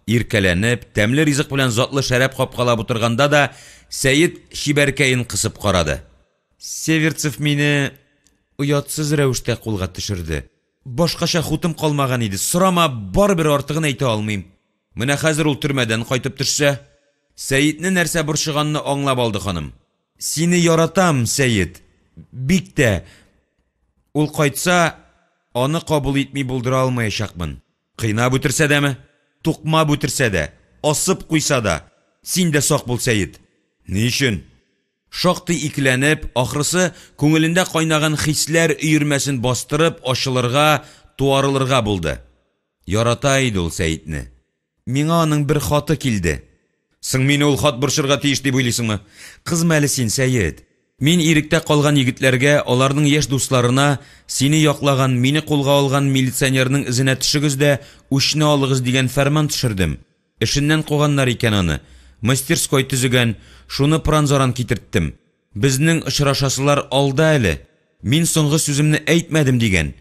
Иркәләнеп, тәмле ризык белән затлы шәраб капкалап утырганда да Сәйит шибәркәен кысып карады. Северцев мине уятсыз рәвештә кулга төшерде. Башкача хутым калмаган иде. Сорама, барыбер артыгын әйтә алмыйм. Менә хәзер ул төрмәдән кайтып төшсә, Сәйитне нәрсә борчыганны аңлап алды ханым. Сине яратам, Сәйит. Бик тә. Ул кайтса, аны кабул итми булдыра алмаячакмын. Кыйнап үтерсә дәме? Туқмап үтерсә дә, асып куйса да, син дә сак бул, Сәйит. Ни өчен? Шактый икеләнеп, ахрысы күңелендә кайнаган хисләр өермәсен бастырып, ачылырга, туарылырга булды. Ярата иде ул Сәйитне. Миңа аның бер хаты килде. Сың мине ул хат борчырга тиеш дип уйлыйсыңмы? Кызмәле син, Сәйит. Мин иректә калган егетләргә, аларның яшь дусларына, сине яклаган, мине кулга алган милиционерның изенә төшегез дә үчне алыгыз дигән фәрман төшердем. Эшеннән куганнар икән аны. Мастерской төзегән, шуны пранзаран китерттем. Безнең очрашасылар алда әле. Мин соңгы сүземне әйтмәдем дигән.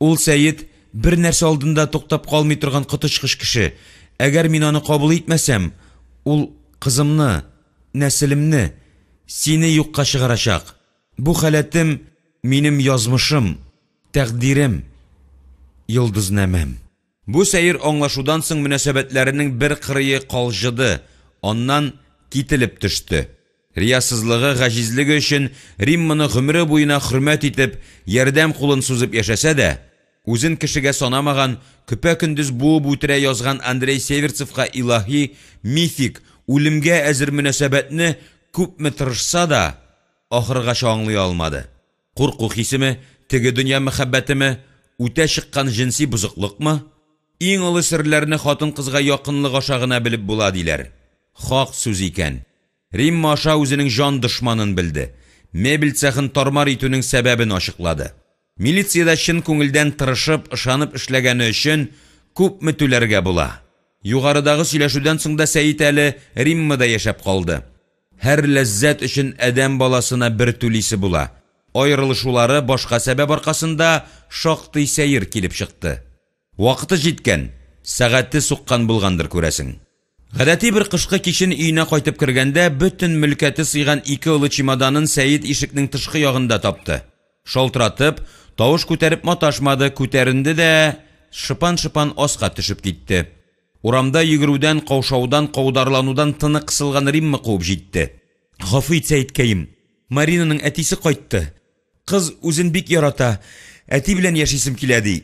Ул Сәйит бер нәрсә алдында туктап калмый торган кытычкыч кеше. Әгәр мин аны кабул итмәсәм, ул кызымны, нәселемне, сине юкка чыгарачак. Бу халәтем минем язмышым, тәкъдирем, йолдызнамәм. Бу сәйер аңлашудан соң мөнәсәбәтләренең бер кырые калжыды, аннан кителеп төште. Риясызлыгы, гаҗизлеге өчен Римманы гомере буена хөрмәт итеп, ярдәм кулын сузып яшәсә дә, үзен кешегә санамаган, көпә-көндез буып үтерә язган Андрей Северцевка илаһи, мифик, үлемгә әзер мөнәсәбәтне күпме тырышса да, ахыргача аңлый алмады. Курку хисеме, теге дөнья мәхәббәтеме, үтә чыккан җинси бузыклыкмы? Иң олы серләрне хатын-кызга якынлык аша гына белеп була диләр. Хак сүз икән. Римма аша үзенең жан дошманын белде. Мебель цехын тармар итүнең сәбәбен ачыклады. Милициядә чын күңелдән тырышып, ышанып эшләгәне өчен күпме түләргә була. Югарыдагы сөйләшүдән соң да Сәйит әле Риммада яшәп калды. Һәр ләззәт өчен адәм баласына бер түлисе була. Айрылышулары башка сәбәп аркасында шактый сәйер килеп чыкты. Вакыты җиткән, сәгате суккан булгандыр күрәсең. Гадәти бер кышкы кичен өенә кайтып кергәндә, бөтен мөлкәте сыйган ике улы чемоданын Сәйит ишекнең тышкы ягында тапты. Шалтыратып, тавыш күтәреп маташмады, күтәренде дә шыпан-шыпан аска төшеп китте. Урамда йөгерүдән, каушаудан, каударланудан тыны кысылган Римма куып җитте. Гафу ит, Сәйиткәем. Маринаның әтисе кайтты. Кыз үзен бик ярата. Әти белән яшисем килә ди.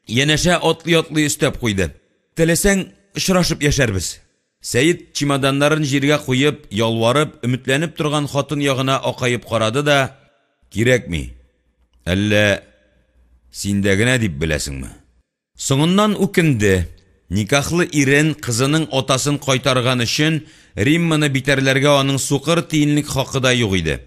Янәшә атлый-атлый өстәп куйды. Теләсәң, очрашып яшәрбез. Сәйит чемоданнарын җиргә куеп, ялварып, өметләнеп торган хатын ягына акаеп карады да, кирәкми. Әллә синдә генә дип беләсеңме? Соңыннан үкенде. Никахлы ирен кызының атасын кайтарган өчен Римманы битәрләргә аның сукыр тиенлек хакы да юк иде.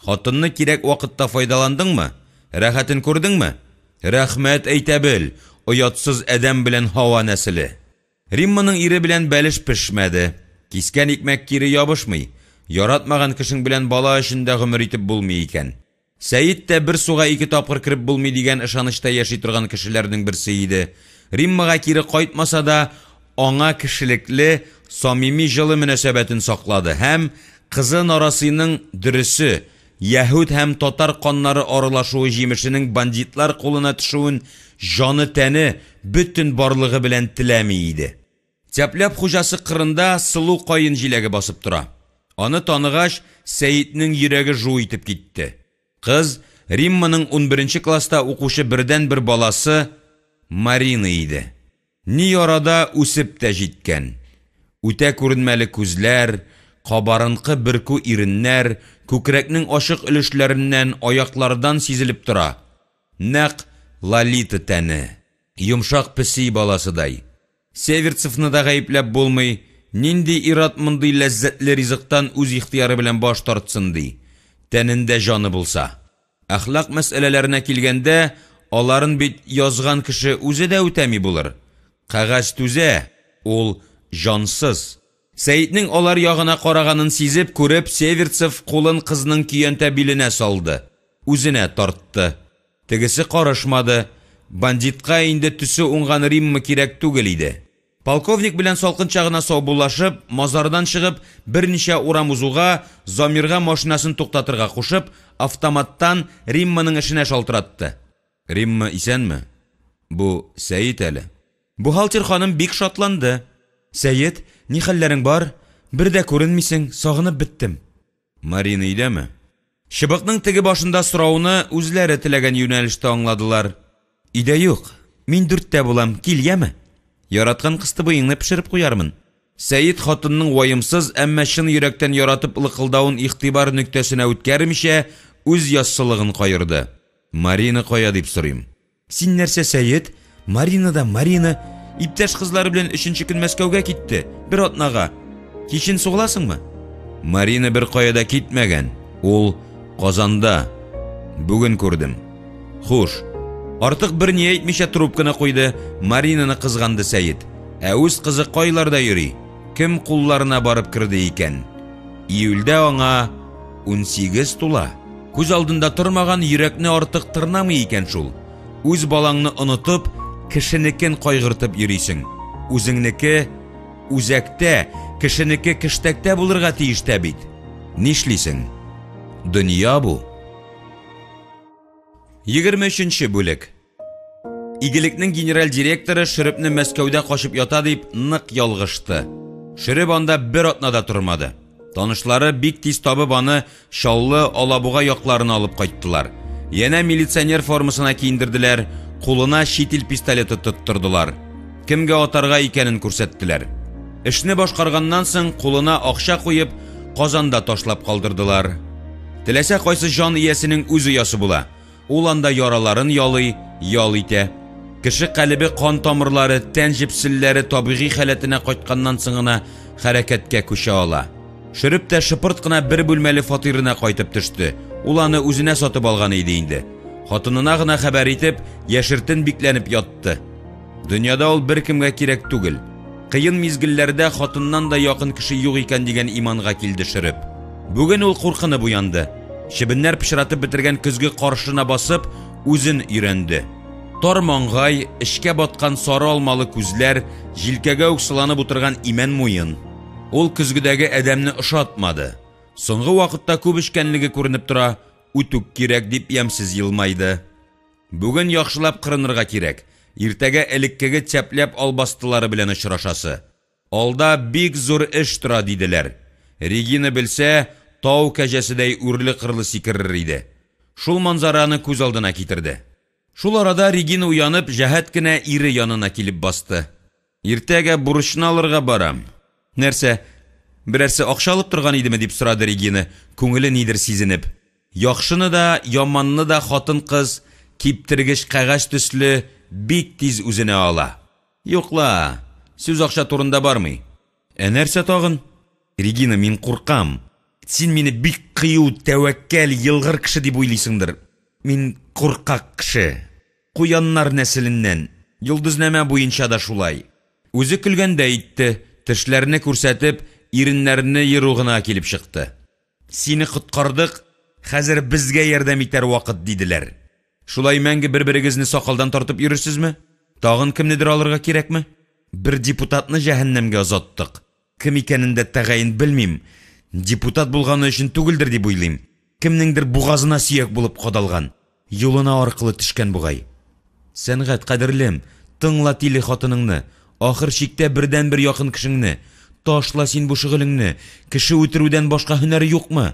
Хатынны кирәк вакытта файдаландыңмы? Рәхәтен күрдеңме? Рәхмәт әйтә бел, оятсыз адәм белән һава нәселе. Римманың ире белән бәлеш пешмәде. Кискән икмәк кире ябышмый. Яратмаган кешең белән бала эшендә гомер итеп булмый икән. Сәйит тә бер суга ике тапкыр кирип булмый дигән ышанышта яши торган кешеләрнең берсе иде. Риммага кире кайтмаса да, аңа кешелекле, самими җылы мөнәсәбәтен саклады һәм кызы Нарасыйның дөресе, Яһүд һәм татар каннары аралашуы җимешенең бандитлар кулына төшүен җаны тәне бөтен барлыгы белән теләми иде. Тәпләп хуҗасы кырында сылу кайын җиләге басып тора. Аны таныгач, Сәйитнең йөрәге жу итеп китте. Кыз Римманың 11нче класста укучы бердән-бер баласы Марина иде. Ни арада үсеп тә җиткән. Үтә күренмәле күзләр, кабарынкы бөркү иреннәр, күкрәкнең ашык өлешләреннән аяклардан сизелеп тора. Нәкъ Лолита тәне, йомшак песи баласыдай. Северцевны да гаепләп булмый, нинди ират мондый ләззәтле ризыктан үз ихтияры белән баш тартсын ди. Тәнендә җаны булса. Әхлак мәсьәләләренә килгәндә, аларын бит язган кеше үзе дә үтәми булыр. Кагаз түзә, ул җансыз. Сәйитнең алар ягына караганын сизеп күреп, Северцев кулын кызның көянтә биленә салды. Үзенә тартты. Тегесе карышмады. Бандитка инде төсе уңган Римма кирәк түгел иде. Полковник белән салкынча гына саубуллашып, мазардан чыгып, берничә урам узуга, Замирга машинасын туктатырга кушып, автоматтан Римманың эшенә шалтыратты. Римма исәнме? Бу Сәйит әле. Бухгалтер ханым бик шатланды. Сәйит, ни хәлләрең бар? Бер дә күренмисең, сагынып биттем. Марина өйдәме? Шыбыкның теге башында сорауны үзләре теләгән юнәлештә аңладылар. Өйдә юк. Мин 4тә булам, кил яме. Яраткан кысты быйыңны пешереп куярмын. Сәйит хатынның ваемсыз, әмма чын йөрәктән яратып лыкылдавын игътибар нөктәсенә үткәрмичә, үз яссылыгын кайырды. Марина кая дип сорыйм. Син нәрсә, Сәйит? Марина да Марина. Иптәш кызлары белән 3нче көн Мәскәүгә китте, бер атнага. Кичен сугыласыңмы? Марина бер кая да китмәгән. Ул Казанда. Бүген күрдем. Хуш. Артык бер ни әйтмичә трубканы куйды. Маринаны кызганды Сәйит. Үз кызы кайларда йөри? Кем кулларына барып кирде икән? Июльдә аңа 18 тула. Күз алдында тормаган йөрәкне артык тырнамый икән шул. Үз балаңны онытып, кешенекен кайгыртып йөрисең. Үзеңнеке үзәктә, кешенеке киштәктә булырга тиештә бит. Нишлисең? Дөнья бу. 23нче бүлек. Игелекнең генераль директоры Шөрепне Мәскәүдә качып ята дип нык ялгышты. Шөреп анда бер атнада тормады. Танышлары бик тиз табып аны Шаллы, Алабуга якларына алып кайттылар. Яна милиционер формасына киендерделәр, кулына шитил пистолеты тоттырдылар. Кемгә атарга икәнен күрсәттеләр. Эшне башкарганнан соң кулына акча куеп, Казанда ташлап калдырдылар. Теләсә кайсы җан иясенең үз уясы була. Ул анда яраларын ялый, ял итә. Кеше калбе кан тамырлары, тән җепселләре табигый халәтенә кайтканнан соң гына хәрәкәткә күчә ала. Шөреп тә шыпырт кына бер бүлмәле фатирына кайтып төште. Ул аны үзенә сатып алган иде инде. Хатынына гына хәбәр итеп, яшертен бикләнеп ятты. Дөньяда ул беркемгә кирәк түгел. Кыен мизгелләрдә хатыннан да якын кеше юк икән дигән иманга килде Шөреп. Бүген ул куркынып уянды. Шибеннәр пешратып бетергән көзге каршына басып, үзен өйрәнде. Тар маңгай, эшкә баткан сары алмалы күзләр, җилкәгә уксыланып утырган имән муен. Ул көзгедәге әдәмне ошатмады. Соңгы вакытта күп эшкәнлеге күренеп тора, үтүк кирәк дип ямсыз елмайды. Бүген яхшылап кырынырга кирәк. Иртәгә элеккеге тәпләп албастылары белән очрашасы. Алда бик зур эш тора диделәр. Регина белсә, тау кәҗәседәй үрле-кырлы сикерер иде. Шул манзараны күз алдына китерде. Шул арада Регина уянып, җәһәт кенә ире янына килеп басты. Иртәгә бурычны алырга барам. Нәрсә, берәрсе акча алып торган идеме дип сорады Регина, күңеле нидер сизенеп. Яхшыны да, яманны да хатын-кыз киптергеч кагаз төсле бик тиз үзенә ала. Юкла, сүз акча турында бармый. Нәрсә тагын? Регина, мин куркам. Син мине бик кыю, тәвәккәл, йылгыр кеше дип уйлыйсыңдыр. Мин куркак кеше. Куяннар нәселеннән. Йолдызнамә буенча да шулай. Үзе көлгәндә әйтте, тешләрне күрсәтеп, иреннәрне йыругына килеп чыкты. Сине коткардык, Хәзер безгә ярдәм итәр вакыт диделәр. Шулай мәңге бер-берегезне сакалдан тартып йөрерсезме? Тагын кемнедер алырга кирәкме? Бер депутатны җәһәннәмгә озаттык. Кем икәнен дә тәгаен белмим. Депутат булганы өчен түгелдер дип уйлыйм. Кемнеңдер бугазына сөяк булып кадалган. Юлына аркылы төшкән бугай. Сәнгать кадерлем, тыңла тиле хатыныңны. Ахыр чиктә бердән-бер якын кешеңне. Ташла син бу шөгылеңне. Кеше үтерүдән башка һөнәр юкмы?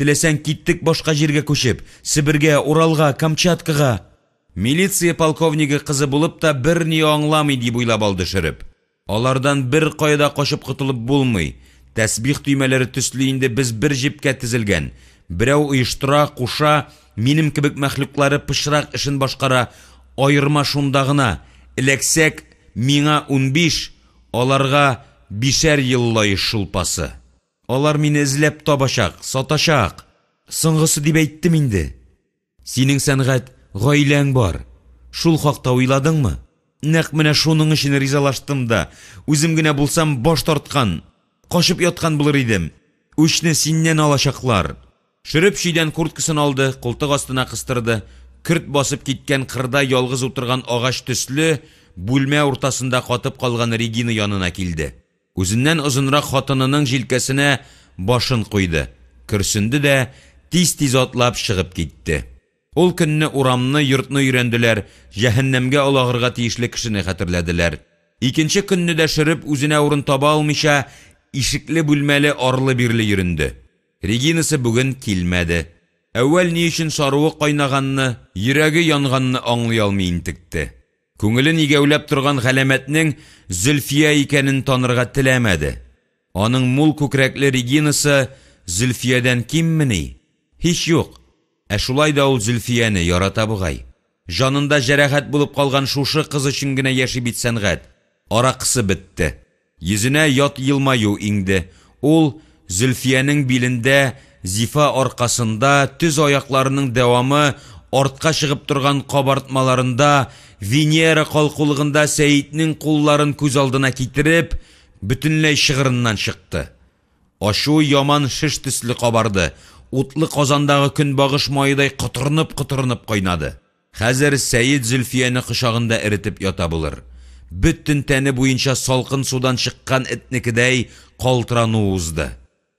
Теләсәң киттек башка җиргә күчеп, Себергә, Уралга, Камчаткага. Милиция полковниги кызы булып та берни аңламый дип уйлап алды Шөреп. Алардан бер кайда качып кутылып булмый. Тәсбих төймәләре төсле инде без бер җипкә тизелгән. Берәү оештыра, куша, минем кебек мәхлуклары пышрак эшен башкара. Айырма шунда гына. Эләксәк, миңа 15, аларга 5 еллай шулпасы. Алар мине эзләп табачак, сатачак. Соңгысы дип әйттем инде. Синең сәнгать, гаиләң бар. Шул хакта уйладыңмы? Нәкъ менә шуның өчен ризалаштым да, үзем генә булсам баш тарткан, кашып яткан булыр идем. Үчне синнән алачаклар. Шөреп шидән курткасын алды, култык астына кыстырды. Көрт басып киткән кырда ялгыз утырган агач төсле бүлмә уртасында катып калган Регина янына килде. Үзеннән озынрак хатынының җилкәсенә башын куйды. Көрсенде дә тиз-тиз атлап чыгып китте. Ул көнне урамны, йортны өйрәнделәр, җәһәннәмгә алагырга тиешле кешене хәтерләделәр. Икенче көнне дә Шөреп үзенә урын таба алмыйча, ишекле бүлмәле арлы-бирле йөренде. Регинасы бүген килмәде. Әүвәл ни өчен саруы кайнаганны, йөрәге янганны аңлый алмый интекте. Күңелен игәүләп торган галәмәтнең Зөлфия икәнен танырга теләмәде. Аның мул күкрәкле Регинасы Зөлфиядән киммени? Һич юк. Ә шулай да ул Зөлфияне ярата бугай. Жанында җәрәхәт булып калган шушы кыз өчен генә яши бит сәнгать. Аракысы бетте. Йөзенә ят елмаю иңде. Ул Зөлфиянең билендә, зифа аркасында, төз аякларының дәвамы, артка чыгып торган кабартмаларында, Венера калкулыгында Сәйитнең кулларын күз алдына китереп, бөтенләй шыгырыннан чыкты. Ашу яман шиш төсле кабарды. Утлы казандагы көнбагыш майыдай кытырынып кайнады. Хәзер Сәйит Зөлфияне кочагында эритеп ята булыр. Бөтен тәне буенча салкын судан чыккан этнекедәй калтырану узды.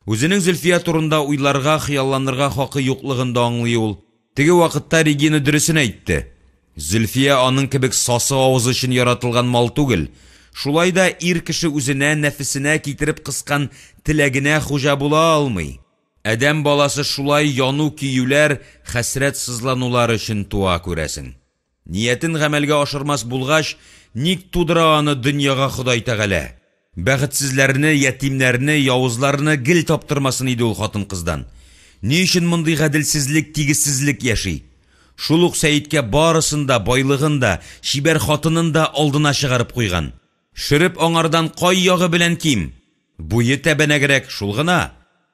Үзенең Зөлфия турында уйларга, хыялланырга хакы юклыгын да аңлый ул. Теге вакытта Регина дөресен әйтте. Зөлфия аның кебек сасы авыз өчен яратылган мал түгел. Шулай да ир кеше үзенә, нәфесенә китереп кыскан теләгенә хуҗа була алмый. Әдәм баласы шулай яну киюләр, хәсрәт сызланулар өчен туа күрәсең. Ниятен гамәлгә ашырмас булгач, ник тудыра аны дөньяга Ходай Тәгалә? Бәхетсезләрне, ятимнәрне, явызларны гел таптырмасын иде ул хатын-кыздан. Ни өчен мондый гаделсезлек, тигезсезлек яши? Шул ук Сәйиткә барысын да, байлыгын да, шибәр хатынын да алдына чыгарып куйган. Шөреп аңардан кай ягы белән ким? Буе тәбәнәгрәк, шул гына.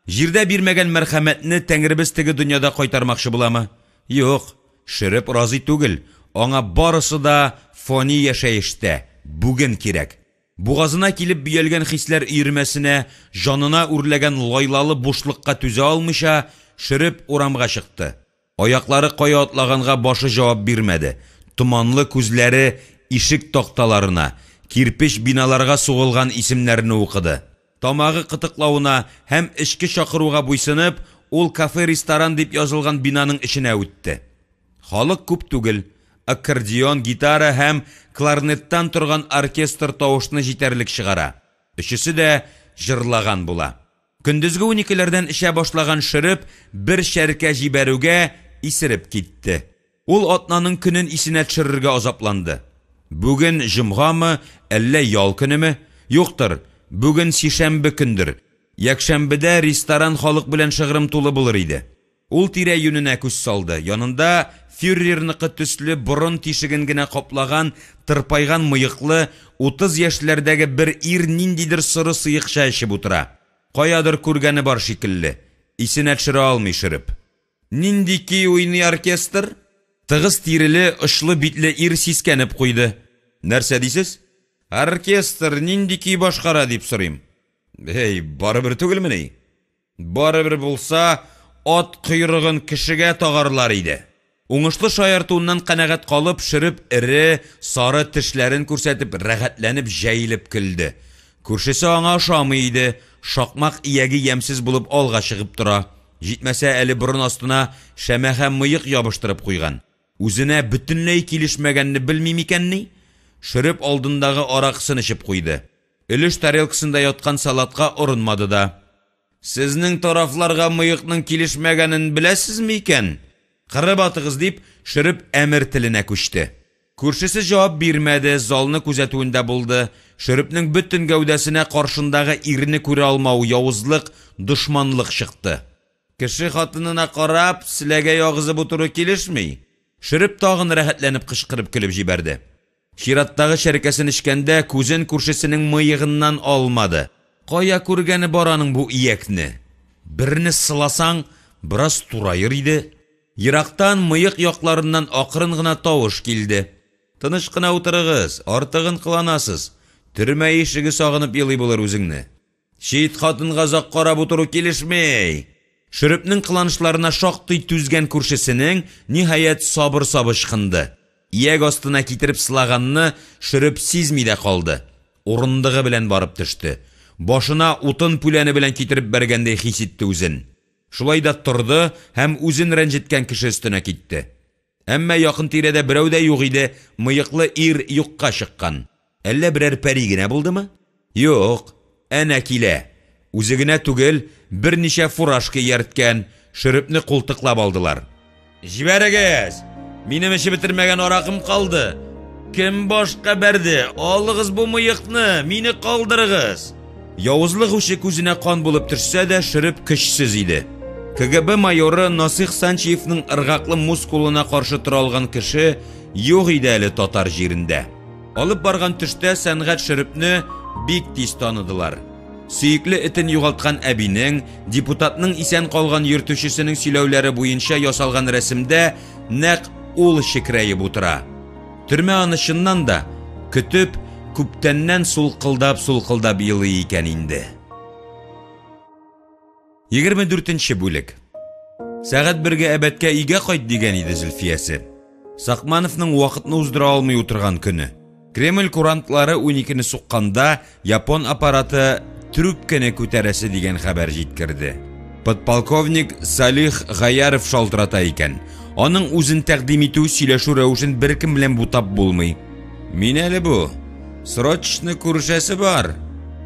Җирдә бирмәгән мәрхәмәтне Тәңребез теге дөньяда кайтармакчы буламы? Юк, Шөреп разый түгел. Аңа барысы да фани яшәештә, бүген кирәк. Бугазына килеп биялгән хисләр өермәсенә, жанына үрләгән лайлалы бушлыкка түзә алмыйча, Шөреп урамга чыкты. Аяклары кая атлаганга башы җавап бирмәде. Туманлы күзләре ишек такталарына, кирпеч биналарга сугылган исемнәрне укыды. Тамагы кытыклауына һәм эчке чакыруга буйсынып, ул кафе-ресторан дип язылган бинаның эченә үтте. Халык күп түгел. Аккордеон, гитара һәм кларнеттан торган оркестр тавышны җитәрлек чыгара. Өчесе дә җырлаган була. Көндезге 12ләрдән эшә башлаган Шөреп бер шәркә җибәрүгә исереп китте. Ул атнаның көнен исенә төшерергә азапланды. Бүген җомгамы, әллә ял көнеме? Юктыр, бүген сишәмбе көндер. Якшәмбедә ресторан халык белән шыгрым тулы булыр иде. Ул тирә юненә күз салды. Янында фюрерныкы төсле борын тишеген генә каплаган, тырпайган мыеклы 30 яшьләрдәге бер ир ниндидер сыры сыйыкча эчеп утыра. Каядыр күргәне бар шикелле. Исенә төшерә алмый Шөреп. Нинди ки уйный оркестр? Тыгыз тиреле, ышлы битле ир сискәнеп куйды. Нәрсә дисез? Оркестр нинди ки башкара дип сорыйм. Барыбер түгелмени? Барыбер булса, ат койрыгын кешегә тагарлар иде. Уңышлы шаяртуыннан канәгать калып, Шөреп ире, сары тешләрен күрсәтеп, рәхәтләнеп җәйлеп көлде. Күршесе аңа ошамый иде, шакмак ияге ямсыз булып алга чыгып тора. Җитмәсә әле борын астына шәмәхә мыек ябыштырып куйган. Үзенә бөтенләй килешмәгәнне белми микәнни? Шөреп алдындагы аракысын ичеп куйды. Өлеш тарелкасында яткан салатка урынмады да. Сезнең тарафларга мыекның килешмәгәнен беләсезме икән? Кырып атыгыз дип, Шөреп әмер теленә күчте. Күршесе җавап бирмәде, залны күзәтүендә булды. Шөрепнең бөтен гәүдәсенә каршындагы ирне күрә алмау, явызлык, дошманлык чыкты. Кеше хатынына карап, силәгә ягызып утыру килешми? Шөреп тагын рәхәтләнеп кычкырып көлеп җибәрде. Чираттагы шәркәсен ичкәндә күзен күршесенең мыегыннан алмады. Кая күргәне бараның бу иякне? Берне сыласаң, бераз турайыр иде. Ерактан мыек якларыннан акрын гына тавыш килде. Тыныч кына утырыгыз, артыгын кыланасыз. Төрмә ишеге сагынып елый булыр үзеңне. Шит хатынга зак карап утыру килешмей. Шөрепнең кыланышларына шактый түзгән күршесенең ниһаять сабыр сабышкынды. Ияк астына китереп сылаганны Шөреп сизми дә калды. Урындыгы белән барып төште. Башына утын пүләне белән китереп бәргәндәй хис итте үзен. Шулай да торды һәм үзен рәнҗеткән кеше өстенә китте. Әмма якын тирәдә берәү дә юк иде, мыеклы ир юкка чыккан. Әллә берәр пәри генә булдымы? Юк, әнә килә. Үзе генә түгел, берничә фуражка иярткән, Шөрепне култыклап алдылар. Җибәрегез! Минем эше бетермәгән аракым калды. Кем башка бәрде? Алыгыз бу мыекны, мине калдырыгыз. Явызлык үше күзенә кан булып төшсә дә, Шөреп көчсез иде. КГБ майоры Насих Санчиевның ыргаклы мускулына каршы тора алган кеше юк иде әле татар җирендә. Алып барган төштә сәнгать Шөрепне бик тиз таныдылар. Сөйекле этен югалткан әбинең, депутатның исән калган йөртүчесенең сөйләүләре буенча ясалган рәсемдә нәкъ ул шикрәеп утыра. Төрмә аны чыннан да көтеп, күптәннән сулкылдап елый икән инде. 24-нче бүлек. Сәгать 1-гә әбәткә өйгә кайт дигән иде Зөлфиясе. Сакмановның вакытны уздыра алмый утырган көне. Кремль курантлары 12-не сукканда Япон аппараты трубканы күтәрәсе дигән хәбәр җиткерде. Подполковник Салих Гаяров шалтырата икән. Аның үзен тәкъдим итү, сөйләшү рәвешен беркем белән бутап булмый. Мин әле бу срочны күрешәсе бар.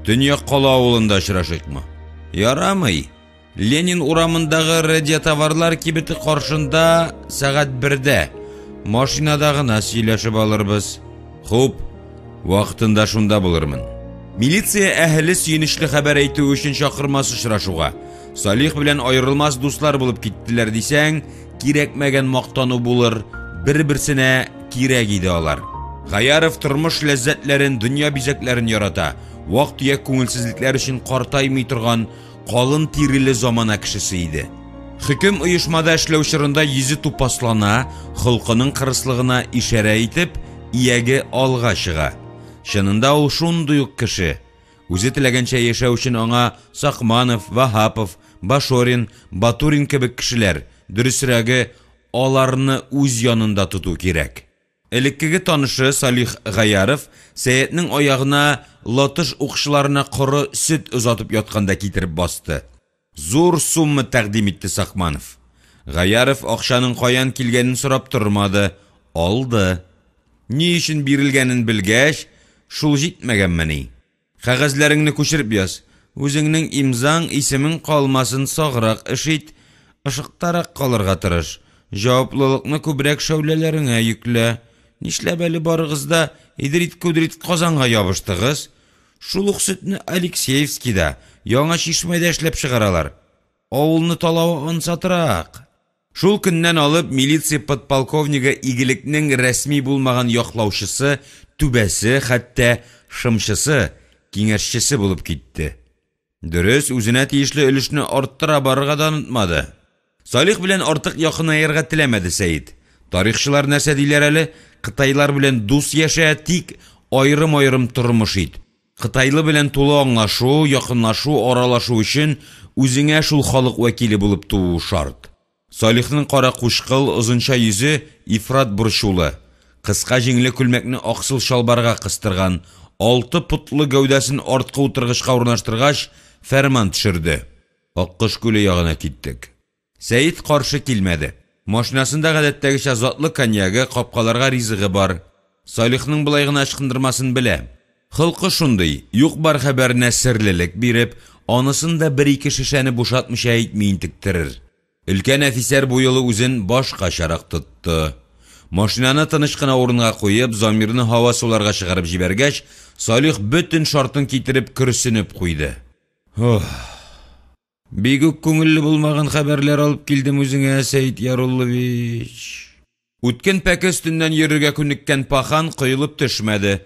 Төньяк кала авылында очрашыкмы? Ярамый. Ленин урамындагы радиотоварлар кибете каршында сәгать 1-дә. Машинада гына сөйләшеп алырбыз. Хуп, вакытында шунда булырмын. Милиция әһле сөенечле хәбәр әйтү өчен чакырмас очрашуга. Салих белән аерылмас дуслар булып киттеләр дисәң, кирәкмәгән мактану булыр, бер-берсенә кирәк иде алар. Гаяров тормыш ләззәтләрен, дөнья бизәкләрен ярата. Вак-төяк күңелсезлекләр өчен картаймый торган калын тиреле замана кешесе иде. Хөкем оешмада эшләү чорында йөзе тупаслана, холкының кырыслыгына ишарә итеп, ияге алга чыга. Чынында ул шундый ук кеше. Үзе теләгәнчә яшәү өчен аңа Сакманов, Вахапов, Башорин, Батурин кебек кешеләр, дөресрәге, аларны үз янында тоту кирәк. Элеккеге танышы Салих Гаяров Сәетнең аягына латыш укшыларына коры сөт узатып ятканда китереп басты. Зур сумма тәкъдим итте Сакманов. Гаяров акчаның каян килгәнен сорап тормады, алды. Ни өчен бирелгәнен белгәч, шул җитмәгәнмени. Кагазларыңны күчереп яз. Үзеңнең имзаң, исемең калмасын, саграк эш ит, ышыктарак калырга тырыш. Җаваплылыкны күбрәк шәүләләреңә йөклә. Нишләп әле барыгызда идрит-күдрит Казанга ябыштыгыз? Шул ук сөтне Алексеевскида, яңа Чишмәдә эшләп чыгаралар. Авылны талавы ансатырак. Шул көннән алып милиция подполковнигы игелекнең рәсми булмаган яклаучысы, түбәсе, хәтта шымчысы, киңәшчесе булып китте. Дөрес, үзенә тиешле өлешне арттыра барырга да онытмады. Салих белән артык якынаерга теләмәде Сәйит. Тарихчылар нәрсә диләр әле? Кытайлар белән дус яшә, тик айрым-айрым тормыш ит. Кытайлы белән тулы аңлашу, якынлашу, аралашу өчен үзеңә шул халык вәкиле булып туу шарт. Салихның кара кушкыл, озынча йөзе ифрат борчулы, кыска җиңле күлмәкне аксыл шалбарга кыстырган, 6 путлы гәүдәсен арткы утыргычка урнаштыргач, фәрман төшерде. Аккыш күле ягына киттек. Сәйит каршы килмәде. Машинасында гадәттәгечә затлы коньягы, капкаларга ризыгы бар. Салихның булай гына ычкындырмасын белә. Хылкы шундый, юк бар хәбәренә серлелек биреп, анысын да 1-2 шешәне бушатмыйча әйтми интектерер. Өлкән әфисәр бу юлы үзен башкачарак тотты. Машинаны тыныч кына урынга куеп, Замирны һава суларга чыгарып җибәргәч, Салих бөтен шартын китереп көрсенеп куйды. Бик үк күңелле булмаган хәбәрләр алып килдем үзеңә, Сәйит Яруллович. Үткен пәке өстеннән йөрергә күнеккән пахан коелып төшмәде.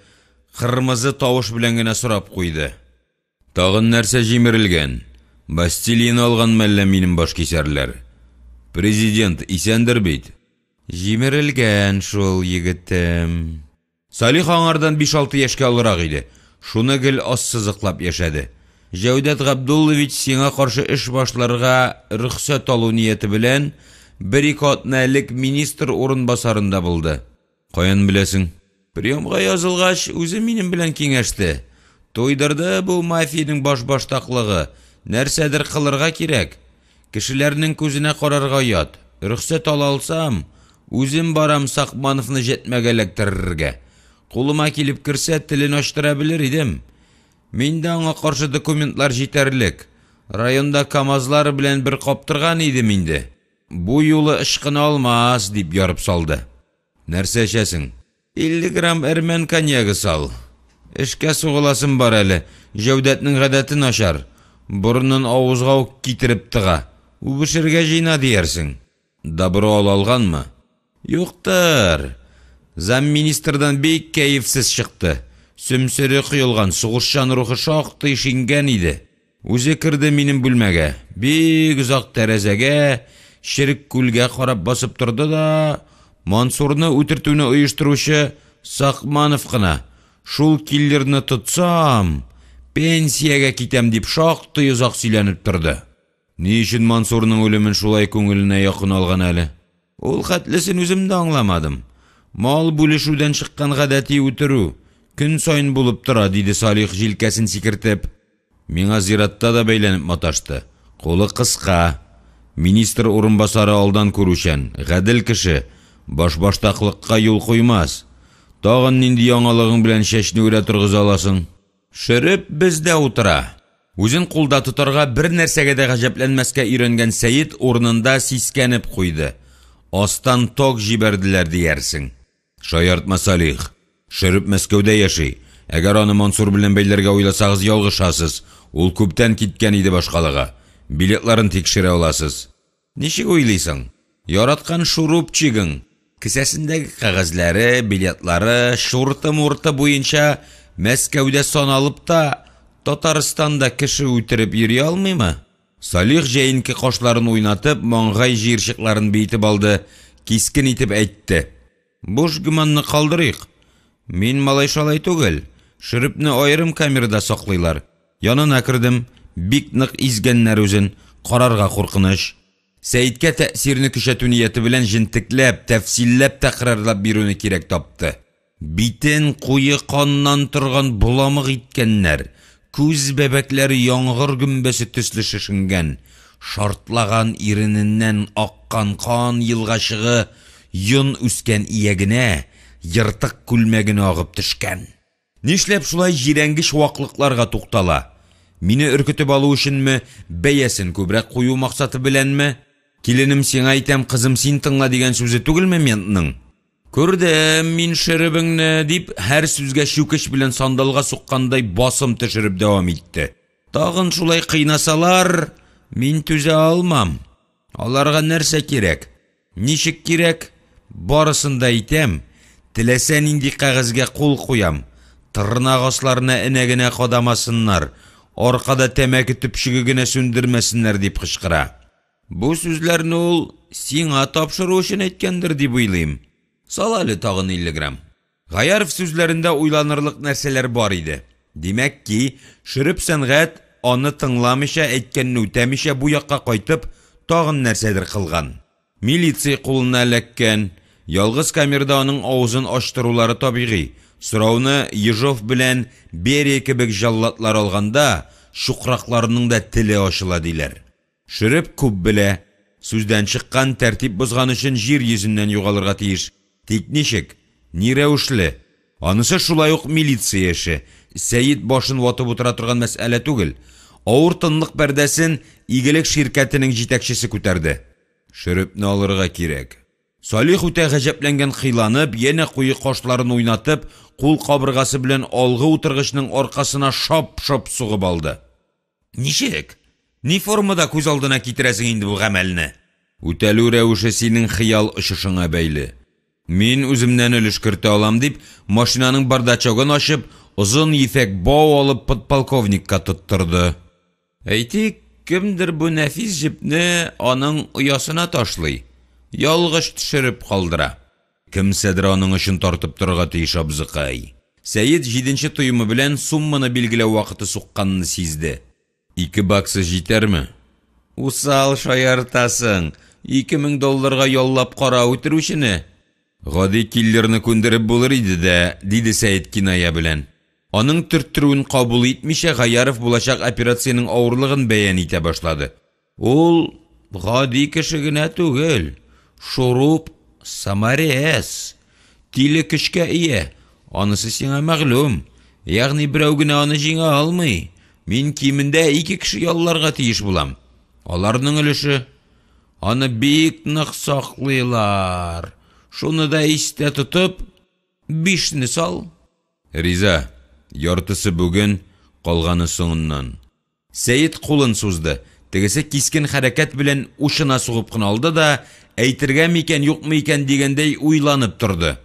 Кырмызы тавыш белән генә сорап куйды. Тагын нәрсә җимерелгән? Бастилияны алган мәллә минем баш кисәрләр. Президент исәндер бит. Җимерелгән шул, егетем. Салих аңардан 5-6 яшькә олырак иде. Шуны гел ассызыклап яшәде. Җәүдәт Габдуллович сиңа каршы эш башларга рөхсәт алу нияте белән 1-2 атна элек министр урынбасарында булды. Каян беләсең? Приемга язылгач, үзе минем белән киңәште. Тойдырды бу мафияның баш-баштаклыгы. Нәрсәдер кылырга кирәк. Кешеләрнең күзенә карарга ят. Рөхсәт ала алсам, үзем барам Сакмановны җәтмәгә эләктерергә. Кулыма килеп керсә, телен ачтыра белер идем. Миндә аңа каршы документлар җитәрлек. Районда КамАЗлар белән бер каптырган идем инде. Бу юлы ышкына алмас, дип ярып салды. Нәрсә эчәсең? 50 грамм әрмән коньягы сал. Эшкә сугыласым бар әле. Җәүдәтнең гадәте начар. Бурынын авызга ук китереп тыга. Үбешергә җыйна диярсең. Добро алганмы? Юктыр. Замминистрдан бик кәефсез чыкты. Сөмсере кыйылган, сугышчан рухы шактый шингән иде. Үзе кирде минем бүлмәгә. Бик озак тәрәзәгә, Ширик күлгә карап басып торды да, Мансурны үтертүне оештыручы Сакманов кына. Шул киллерны тотсам, пенсиягә китәм дип шактый озак сөйләнеп торды. Ни өчен Мансурның үлемен шулай күңеленә якын алган әле? Ул хәтлесен үзем дә аңламадым. Мал бүлешүдән чыккан гадәти үтерү көн сайын булып тора, диде Салих җилкәсен сикертеп. Миңа зиратта да бәйләнеп маташты. Кулы кыска. Министр урынбасары алдан күрүчән, гадел кеше, баш-баштаклыкка юл куймас. Тагын нинди яңалыгың белән чәчне үрә торгыза аласың? Шереп бездә утыра. Үзен кулда тотарга бер нәрсәгә дә гаҗәпләнмәскә өйрәнгән Сәйит урынында сискәнеп куйды. Астан ток җибәрделәр диярсең. Шаяртма, Салих. Шереп Мәскәүдә яши. Әгәр аны Мансур белән бәйләргә уйласагыз, ялгышасыз. Ул күптән киткән иде башкалыга. Билетларын тикшерә аласыз. Ничек уйлыйсың? Яраткан шурупчигың, кесәсендәге кәгазьләре, билетлары, шурты-мурты буенча Мәскәүдә саналып та, Татарстанда кеше үтереп йөри алмыймы? Салих җәенке кашларын уйнатып, маңгай җыерчыкларын бейтеп алды, кискен итеп әйтте. Буш гыманны калдырыйк. Мин малай шалай түгел. Шерепне аерым камерада саклыйлар. Янына кирдем. Бик нык изгәннәр үзен, карарга куркыныч. Сәйиткә тәэсирне көчәтү нияте белән җентекләп, тәфсилләп тәкърарлап бирүне кирәк тапты. Битен куе каннан торган буламык иткәннәр, күз бәбәкләре яңгыр гөмбәсе төсле шешенгән, шартлаган ирененнән аккан кан елгачыгы йон үскән иягенә, йыртык күлмәгенә агып төшкән. Нишләп шулай җирәнгеш ваклыкларга туктала? Мине өркетеп алу өченме, бәясен күбрәк кую максаты беләнме? Киленем сиңа әйтәм, кызым, син тыңла дигән сүзе түгелме ментның? Күрдем мин шеребеңне, дип һәр сүзгә шүкеш белән сандалга суккандай басым төшереп дәвам итте. Тагын шулай кыйнасалар, мин түзә алмам. Аларга нәрсә кирәк? Ничек кирәк? Барысын да әйтәм. Теләсә нинди кәгазьгә кул куям. Тырнак асларына энәгенә кадамасыннар. Аркада тәмәке төпчеге генә сүндермәсеннәр дип кычкыра. Бу сүзләрне ул сиңа тапшыру өчен әйткәндер дип уйлыйм. Сал әле тагын 50 грамм. Гаяров сүзләрендә уйланырлык нәрсәләр бар иде. Димәк ки, ширеп сәнгать аны тыңламыйча, әйткәнне үтәмичә бу якка кайтып, тагын нәрсәдер кылган. Милиция кулына эләккән, ялгыз камерда аның авызын ачтырулары табигый. Сорауны Ежов белән Берия кебек җаллатлар алганда, шукракларының да теле ачыла диләр. Шөреп күп белә, сүздән чыккан тәртип бозган өчен җир йөзеннән югалырга тиеш. Тик ничек? Ни рәвешле? Анысы шулай ук милиция эше. Сәйит башын ватып утыра торган мәсьәлә түгел. Авыр тынлык пәрдәсен игелек ширкәтенең җитәкчесе күтәрде. Шөрепне алырга кирәк. Салих үтә гаҗәпләнгән кыйланып, яна куе кашларын уйнатып, кул кабыргасы белән алгы утыргычның аркасына шап-шап сугып алды. Ничек? Ни формада күз алдына китерәсең инде бу гамәлне? Үтәлү рәвеше синең хыял ышышыңа бәйле. Мин үземнән өлеш кертә алам дип, машинаның бардачогын ачып, озын ефәк бау алып подполковникка тоттырды. Әйтик, кемдер бу нәфис җепне аның оясына ташлый. Ялгыш төшереп калдыра. Кемсәдер аның өчен тартып торырга тиеш абзыкай. Сәйит 7нче туйымы белән сумманы билгеләү вакыты сукканны сизде. 2 баксы җитәрме? Усал шаяртасың. $2000 яллап кара үтерүчене. Гади киллерны күндереп булыр иде дә, диде Сәйит киная белән. Аның төрттүрүен кабул итмичә Гаяров булачак операциянең авырлыгын бәян итә башлады. Ул гади кеше генә түгел. Шуруп самарес. Тиле көчкә ия. Анысы сиңа мәгълүм. Ягъни берәү генә аны җиңә алмый. Мин кимендә 2 кеше ялларга тиеш булам. Аларның өлеше аны бик нык саклыйлар. Шуны да истә тотып, 5-не сал. Риза, яртысы бүген, калганы соңыннан. Сәйит кулын сузды. Тегесе кискен хәрәкәт белән ушына сугып кына алды да, әйтергә микән, юкмы икән дигәндәй уйланып торды.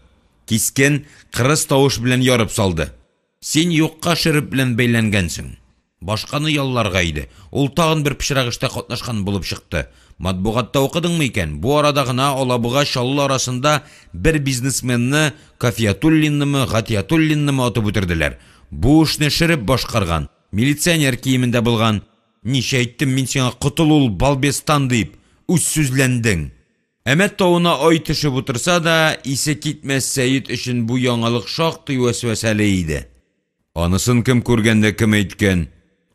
Кискен кырыс тавыш белән ярып салды. Син юкка шөреп белән бәйләнгәнсең. Башканы ялларга иде. Ул тагын бер пычрагышта катнашкан булып чыкты. Матбугатта укыдыңмы икән? Бу арада гына Алабуга Шаллы арасында бер бизнесменны Кафиятуллиннымы, Гатиятуллиннымы атып үтерделәр. Бу эшне шөреп башкарган. Милиционер киемендә булган. Ничә әйттем мин сиңа котылул балбестан дип, үз сүзләндең. Әмәт тауына ай төшеп утырса да, исе китмәс Сәйит өчен бу яңалык шактый вәсвәсәле иде. Анысын кем күргәндә кем әйткән?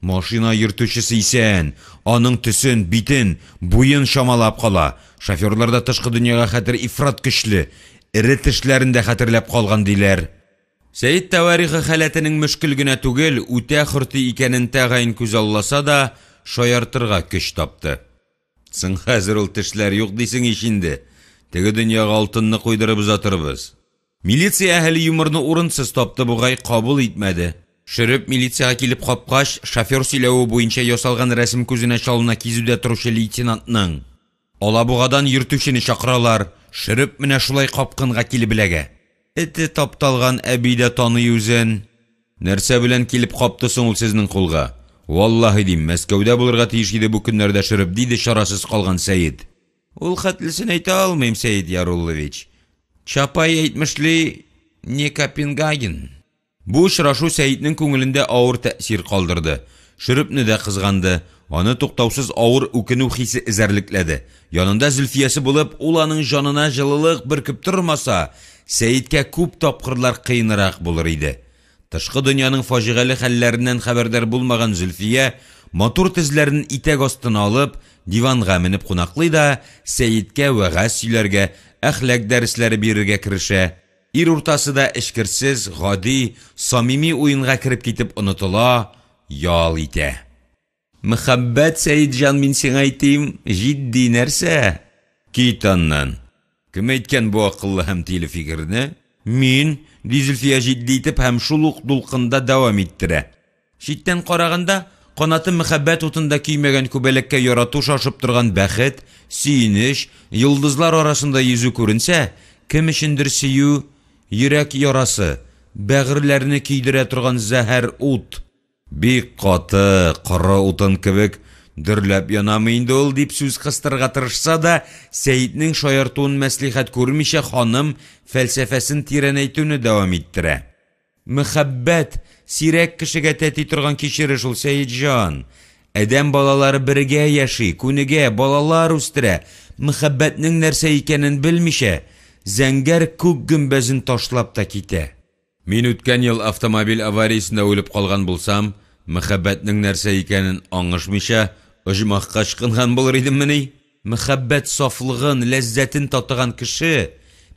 Машина йөртүчесе исән, аның төсен, битен, буен шамалап кала. Шоферларда тышкы дөньяга хәтер ифрат көчле, ире тешләрендә хәтерләп калган диләр. Сәйит тәварихы хәләтенең мөшкил генә түгел, үтә хөрти икәнен тәгаен күз алласа да, шаяртырга көч тапты. Сың хәзер ул тешләр юк дисең ишинде. Теге дөньяга алтынны куйдырып узатырбыз. Милиция әһле юморны урынсыз тапты, бугай кабул итмәде. Шөреп милицияга килеп капкач, шофер сөйләве буенча ясалган рәсем күзенә чалына кизүдә торучы лейтенантның. Алабугадан йөртүчене чакыралар, Шөреп менә шулай капкынга килеп беләгә. Эте тапталган әбидә таный үзен. Нәрсә белән килеп капты соң ул сезнең кулга? Валлаһи дим, Мәскәүдә булырга тиеш иде бу көннәрдә Шөреп, диде шарасыз калган Сәйит. Ул хәтлесен әйтә алмыйм, Сәйит Яруллович. Чапай әйтмешли, не Копенгаген. Бу очрашу Сәйитнең күңелендә авыр тәэсир калдырды. Шөрепне дә кызганды. Аны туктаусыз авыр үкенү хисе эзәрлекләде. Янында Зөлфиясе булып, ул аның җанына җылылык бөркеп тормаса, Сәйиткә күп тапкырлар кыйнырак булыр иде. Тышкы дөньяның фаҗигале хәлләреннән хәбәрдар булмаган Зөлфия матур тезләрен итәк астына алып, диванга менеп кунаклый да, Сәйиткә вәгазь сөйләргә, әхлак дәресләре бирергә керешә. Ир уртасында эшкерсез, гади, самими уенга кирип китеп онытыла, ял итә. Мөхәббәт, Сәйитҗан, мин сиңа әйтим, җитди нәрсә? Кит аннан. Кем әйткән бу акыллы һәм тиле фикерне? Мин, Зөлфия җитди итеп һәм шул ук дулкында дәвам иттерә. Читтән караганда, канаты мөхәббәт утында көймәгән күбәләккә ярату шашып торган бәхет, сөенеш, йолдызлар арасында йөзү күренсә, кем өчендер сөю, йөрәк ярасы, бәгырьләрне көйдерә торган зәһәр ут. Бик каты, кара утын кебек дөрләп янамы инде ул дип сүз кыстырга тырышса да, Сәйитнең шаяртуын мәслихәт күрмичә ханым фәлсәфәсен тирәнәйтүне дәвам иттерә. Мөхәббәт сирәк кешегә тәти торган кичере шул, Сәетҗан. Әдәм балалары бергә яши, күнегә, балалар үстерә, мөхәббәтнең нәрсә икәнен белмичә, зәңгәр күк гөмбәзен ташлап та китә. Мин үткән ел автомобиль авариясендә үлеп калган булсам, мөхәббәтнең нәрсә икәнен аңышмыйча, оҗмахка чыккан булыр идеммени? Мөхәббәт сафлыгын, ләззәтен татыган кеше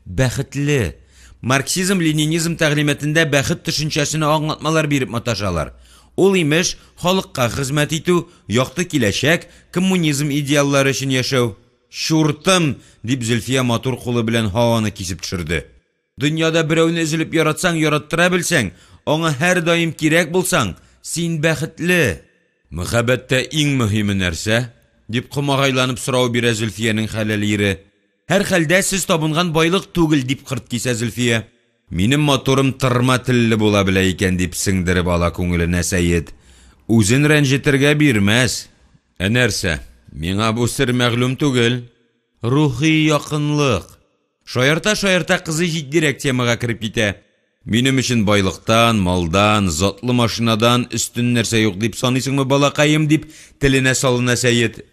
бәхетле. Марксизм-ленинизм тәгълиматында бәхет төшенчәсенә аңлатмалар биреп маташалар. Ул имеш, халыкка хезмәт итү, якты киләчәк, коммунизм идеаллары өчен яшәү. Шуртым, дип Зөлфия матур кулы белән һаваны кисеп төшерде. Дөньяда берәүне өзелеп яратсаң, яраттыра белсәң, аңа һәр даим кирәк булсаң, син бәхетле. Мөхәббәттә иң мөһиме нәрсә? Дип комагайланып сорау бирә Зөлфиянең хәләлире. Һәр хәлдә сез табынган байлык түгел, дип кырт кисә Зөлфия. Минем моторым тырма телле була белә икән, дип сеңдереп ала күңеленә Сәет. Үзен рәнҗетергә бирмәс. Нәрсә? Миңа бу сер мәгълүм түгел. Рухи якынлык. Шаярта кызы җитдирәк темага кирип китә. Минем өчен байлыктан, малдан, затлы машинадан өстен нәрсә юк дип саныйсыңмы, балакаем, дип теленә салына Сәет.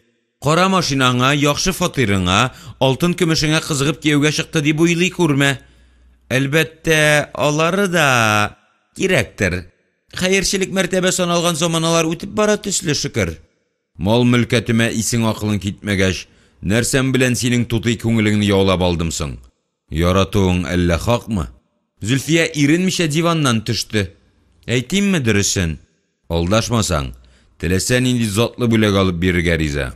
Кара машинаңа, яхшы фатирыңа, алтын көмешеңә кызыгып кияүгә чыкты дип уйлый күрмә. Әлбәттә, алары да кирәктер. Хәерчелек мәртәбә саналган заманалар үтеп бара төсле, шөкер. Мал-мөлкәтемә исең акылың китмәгәч, нәрсәм белән синең тутый күңелеңне яулап алдым соң? Яратуың әллә хакмы? Зөлфия иренмичә диваннан төште. Әйтимме дөресен? Алдашмасаң, теләсә нинди затлы бүләк алып бирергә риза.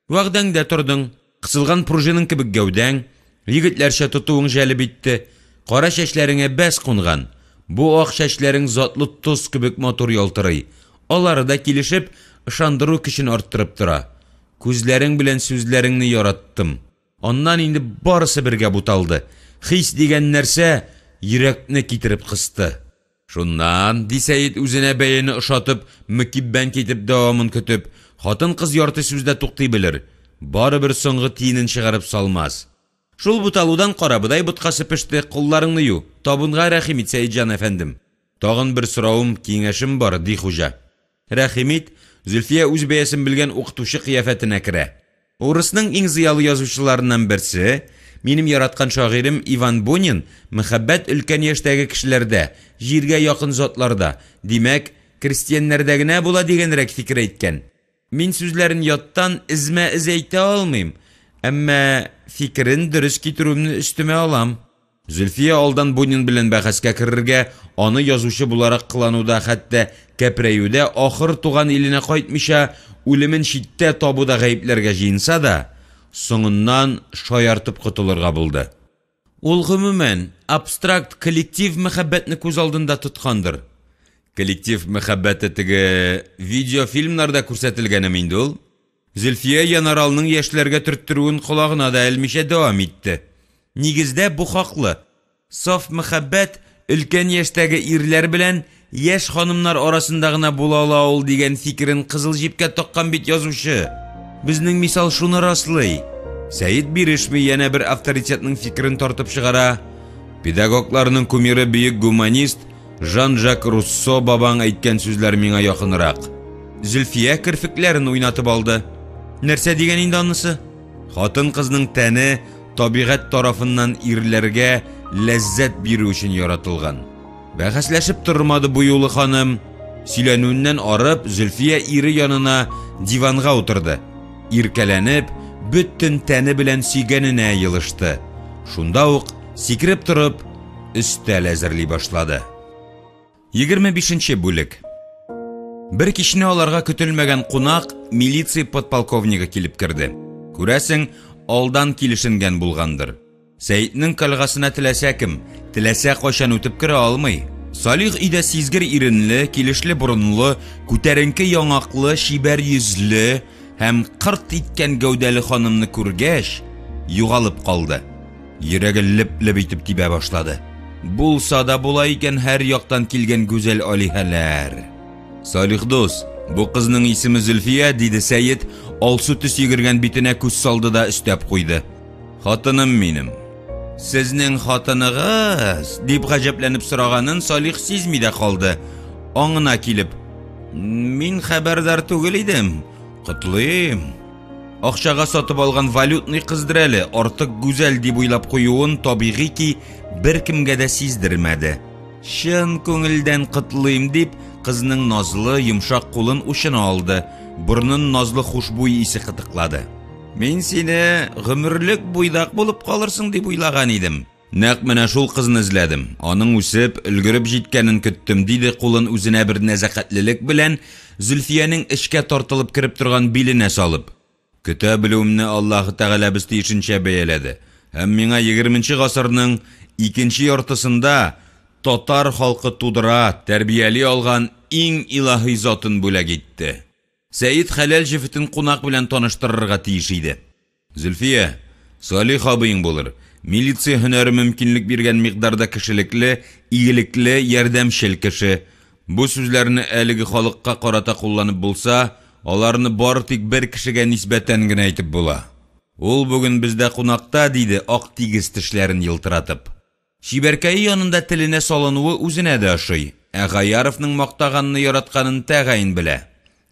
Вәгъдәңдә тордың, кысылган пружинаң кебек гәүдәң, егетләрчә тотуың җәлеп итте, кара чәчләреңә бәс кунган. Бу ак чәчләрең затлы тоз кебек матур ялтырый. Алары да килешеп, ышандыру көчен арттырып тора. Күзләрең белән сүзләреңне яраттым. Аннан инде барысы бергә буталды. Хис дигән нәрсә йөрәкне китереп кысты. Шуннан, ди Сәет үзенә бәяне ошатып, мөкиббән китеп дәвамын көтеп, хатын-кыз ярты сүздә туктый белер. Барыбер соңгы тиенен чыгарып салмас. Шул буталудан карабыдай буткасы пеште, кулларыңны ю. Табынга рәхим ит, Сәетҗан әфәндем. Тагын бер сорауым, киңәшем бар, ди хуҗа. Рәхим ит. Зөлфия үз бәясен белгән укытучы кыяфәтенә керә. Урысның иң зыялы язучыларыннан берсе, минем яраткан шагыйрем Иван Бунин, мөхәббәт өлкән яшьтәге кешеләрдә, җиргә якын затларда, димәк, крестьяннәрдә генә була дигәнрәк фикер әйткән. Мин сүзләрен яттан измә-из әйтә алмыйм, әмма фикерен дөрес китерүемне өстемә алам. Зөлфия алдан Бунин белән бәхәскә керергә, аны язучы буларак кылануда, хәтта кәпрәюдә ахыр туган иленә кайтмыйча, үлемен читтә табуда гаепләргә җыенса да, соңыннан шаяртып котылырга булды. Ул гомумән абстракт коллектив мөхәббәтне күз алдында тоткандыр. Коллектив мөхәббәте теге видеофильмнарда күрсәтелгәнме инде ул? Зөлфия Янаралның яшьләргә төрттүрүен колагына да әлмичә дәвам итте. Нигездә бу хаклы. Саф мөхәббәт өлкән яшьтәге ирләр белән яшь ханымнар арасында гына була ала ул дигән фикерен кызыл җипкә таккан бит язучы. Безнең мисал шуны раслый. Сәет бирешми яна бер авторитетның фикерен тартып чыгара. Педагогларның кумиры бөек гуманист Жан-Жак Руссо бабаң әйткән сүзләр миңа якынрак. Зөлфия кирфекләрен уйнатып алды. Нәрсә дигән инде анысы? Хатын-кызның тәне табигать тарафыннан ирләргә ләззәт бирү өчен яратылган. Бәхәсләшеп тормады бу юлы ханым. Сөйләнүеннән арып, Зөлфия ире янына диванга утырды. Иркәләнеп, бөтен тәне белән сөйгәненә йылышты. Шунда ук сикереп торып, өстәл әзерли башлады. 25-нче бүлек. Бер кичне аларга көтелмәгән кунак милиция подполковнигы килеп керде. Күрәсең, алдан килешенгән булгандыр. Сәетнең калгасына теләсә кем, теләсә кайчан үтеп керә алмый. Салих идә сизгер иренле, килешле борынлы, күтәренке яңаклы, шибәр йөзле һәм кырт иткән гәүдәле ханымны күргәч, югалып калды. Йөрәге леп-леп итеп тибә башлады. Булса да була икән һәр яктан килгән гүзәл алиһәләр. Салих дус, бу кызның исеме Зөлфия, диде Сәет, алсу төс йөгергән битенә күз салды да өстәп куйды. Хатыным минем. Сезнең хатыныгыз, дип гаҗәпләнеп сораганын Салих сизми дә калды. аңына килеп: «Мин хәбәрдар түгел идем, котлыйм». Акчага сатып алган валютный кыздыр әле, артык гүзәл дип уйлап куюын табигый ки беркемгә дә сиздермәде. Шын күңелдән котлыйм дип, кызның назлы, йомшак кулын учына алды, бурнын назлы хушбуй исе кытыклады. «Мин сине гомерлек буйдак булып калырсың дип уйлаган идем. Нәкъ менә шул кызны эзләдем. Аның үсеп, өлгереп җиткәнен көттем», диде, кулын үзенә бер нәзакәтлелек белән Зөлфиянең эшкә тартылып кирип торган биленә салып. «Көтә белүемне Аллаһ Тәгалә без тиешенчә бәяләде. Һәм миңа 20нче гасырның 2нче яртысында татар халкы тудыра, тәрбияли алган иң илаһи затын бүләк итте». Сәйид хәләл җифетен кунак белән таныштырырга тиеш иде. «Зөлфия, Салих абыйың булыр. Милиция һөнәре мөмкинлек биргән микъдарда кешелекле, игелекле, ярдәмчел кеше. Бу сүзләрне әлеге халыкка карата кулланып булса, аларны бары тик бер кешегә нисбәтән генә әйтеп була. Ул бүген бездә кунакта», диде, ак тигез тешләрен йылтыратып. Шибәркәй янында теленә салынуы үзенә дә ошый. Гаяровның мактаганны яратканын тәгаен белә.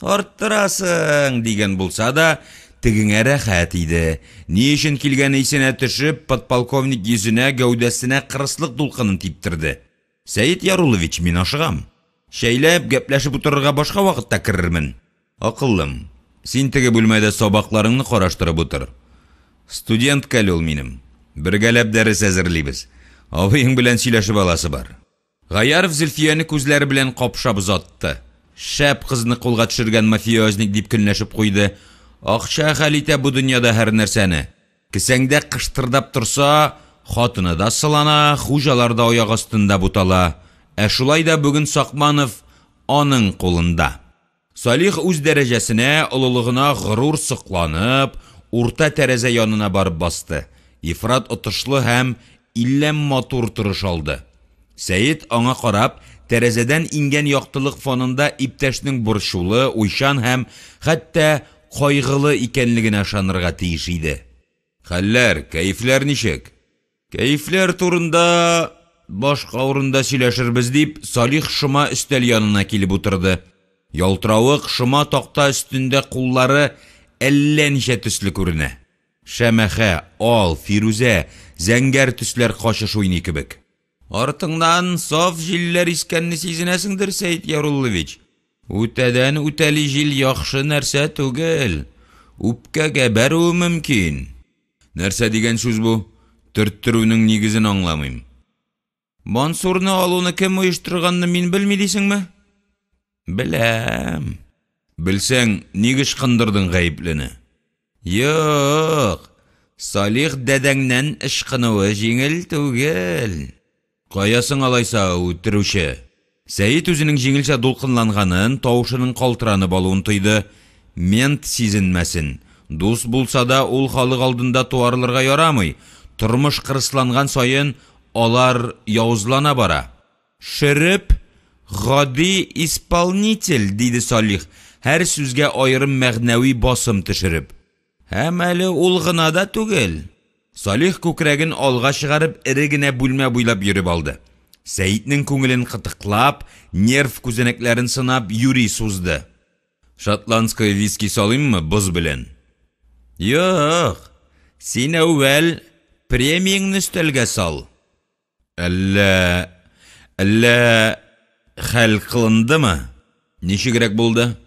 «Арттырасың» дигән булса да, тегеңә рәхәт иде. Ни өчен килгәне исенә төшеп, подполковник йөзенә, гәүдәсенә кырыслык дулкынын типтерде. «Сәйид Ярулович, мин ашыгам. Шәйләп, гәпләшеп утырырга башка вакытта кирермен. Акыллым, син теге бүлмәдә сабакларыңны караштырып утыр. Студент кәл ул минем. Бергәләп дәрес әзерлибез. Абыйың белән сөйләшеп аласы бар». Гаяров Зөлфияне күзләре белән капшап озатты. «Шәп кызны кулга төшергән мафиозник» дип көнләшеп куйды. «Акча хәл итә бу дөньяда һәр нәрсәне. Кесәңдә кыштырдап торса, хатыны да сылана, хуҗалар да аяк астында бутала. Шулай да бүген Сакманов аның кулында». Салих үз дәрәҗәсенә, олылыгына горур сокланып, урта тәрәзә янына барып басты. Ифрат отышлы һәм илләм матур торыш алды. Сәйид аңа карап, тәрәзәдән ингән яктылык фонында иптәшнең борчулы, уйшан һәм хәтта кайгылы икәнлегенә ышанырга тиеш иде. «Хәлләр, кәефләр ничек?» «Кәефләр турында башка урында сөйләшербез», дип, Салих шома өстәл янына килеп утырды. Ялтыравык шома такта өстендә куллары әллә ничә төсле күренә. Шәмәхә, ал, фирүзә, зәңгәр төсләр кашыш уйный кебек. «Артыңнан саф җилләр искәнне сизенәсеңдер, Сәйид Ярулович. Үтәдән үтәли җил яхшы нәрсә түгел. Үпкәгә бәрү мөмкин». «Нәрсә дигән сүз бу? Төрттерүнең нигезен аңламыйм». «Мансурны алуны кем оештырганны мин белми дисеңме?» «Беләм». «Белсәң, нигез кындырдың гаеплене?» «Юк, Салих дәдәңнән ышкынуы җиңел түгел». «Каясың алайса, үтерүче?» Сәйид үзенең җиңелчә дулкынланганын, тавышының калтыранып алуын тойды. «Мент сизенмәсен. Дус булса да ул халык алдында туарлырга ярамый. Тормыш кырысланган саен алар явызлана бара». «Шереп, гади исполнитель», диде Салих, һәр сүзгә аерым мәгънәви басым төшереп. «Һәм әле ул гына да түгел». Салих күкрәген алга чыгарып, эре генә бүлмә буйлап йөреп алды. Сәйиднең күңелен кытыклап, нерв күзәнәкләрен сынап, юри сузды. «Шотландское виски салыйммы боз белән?» «Юк, син әүвәл премияңны өстәлгә сал». Әллә хәл кылындымы? Ничегрәк булды?»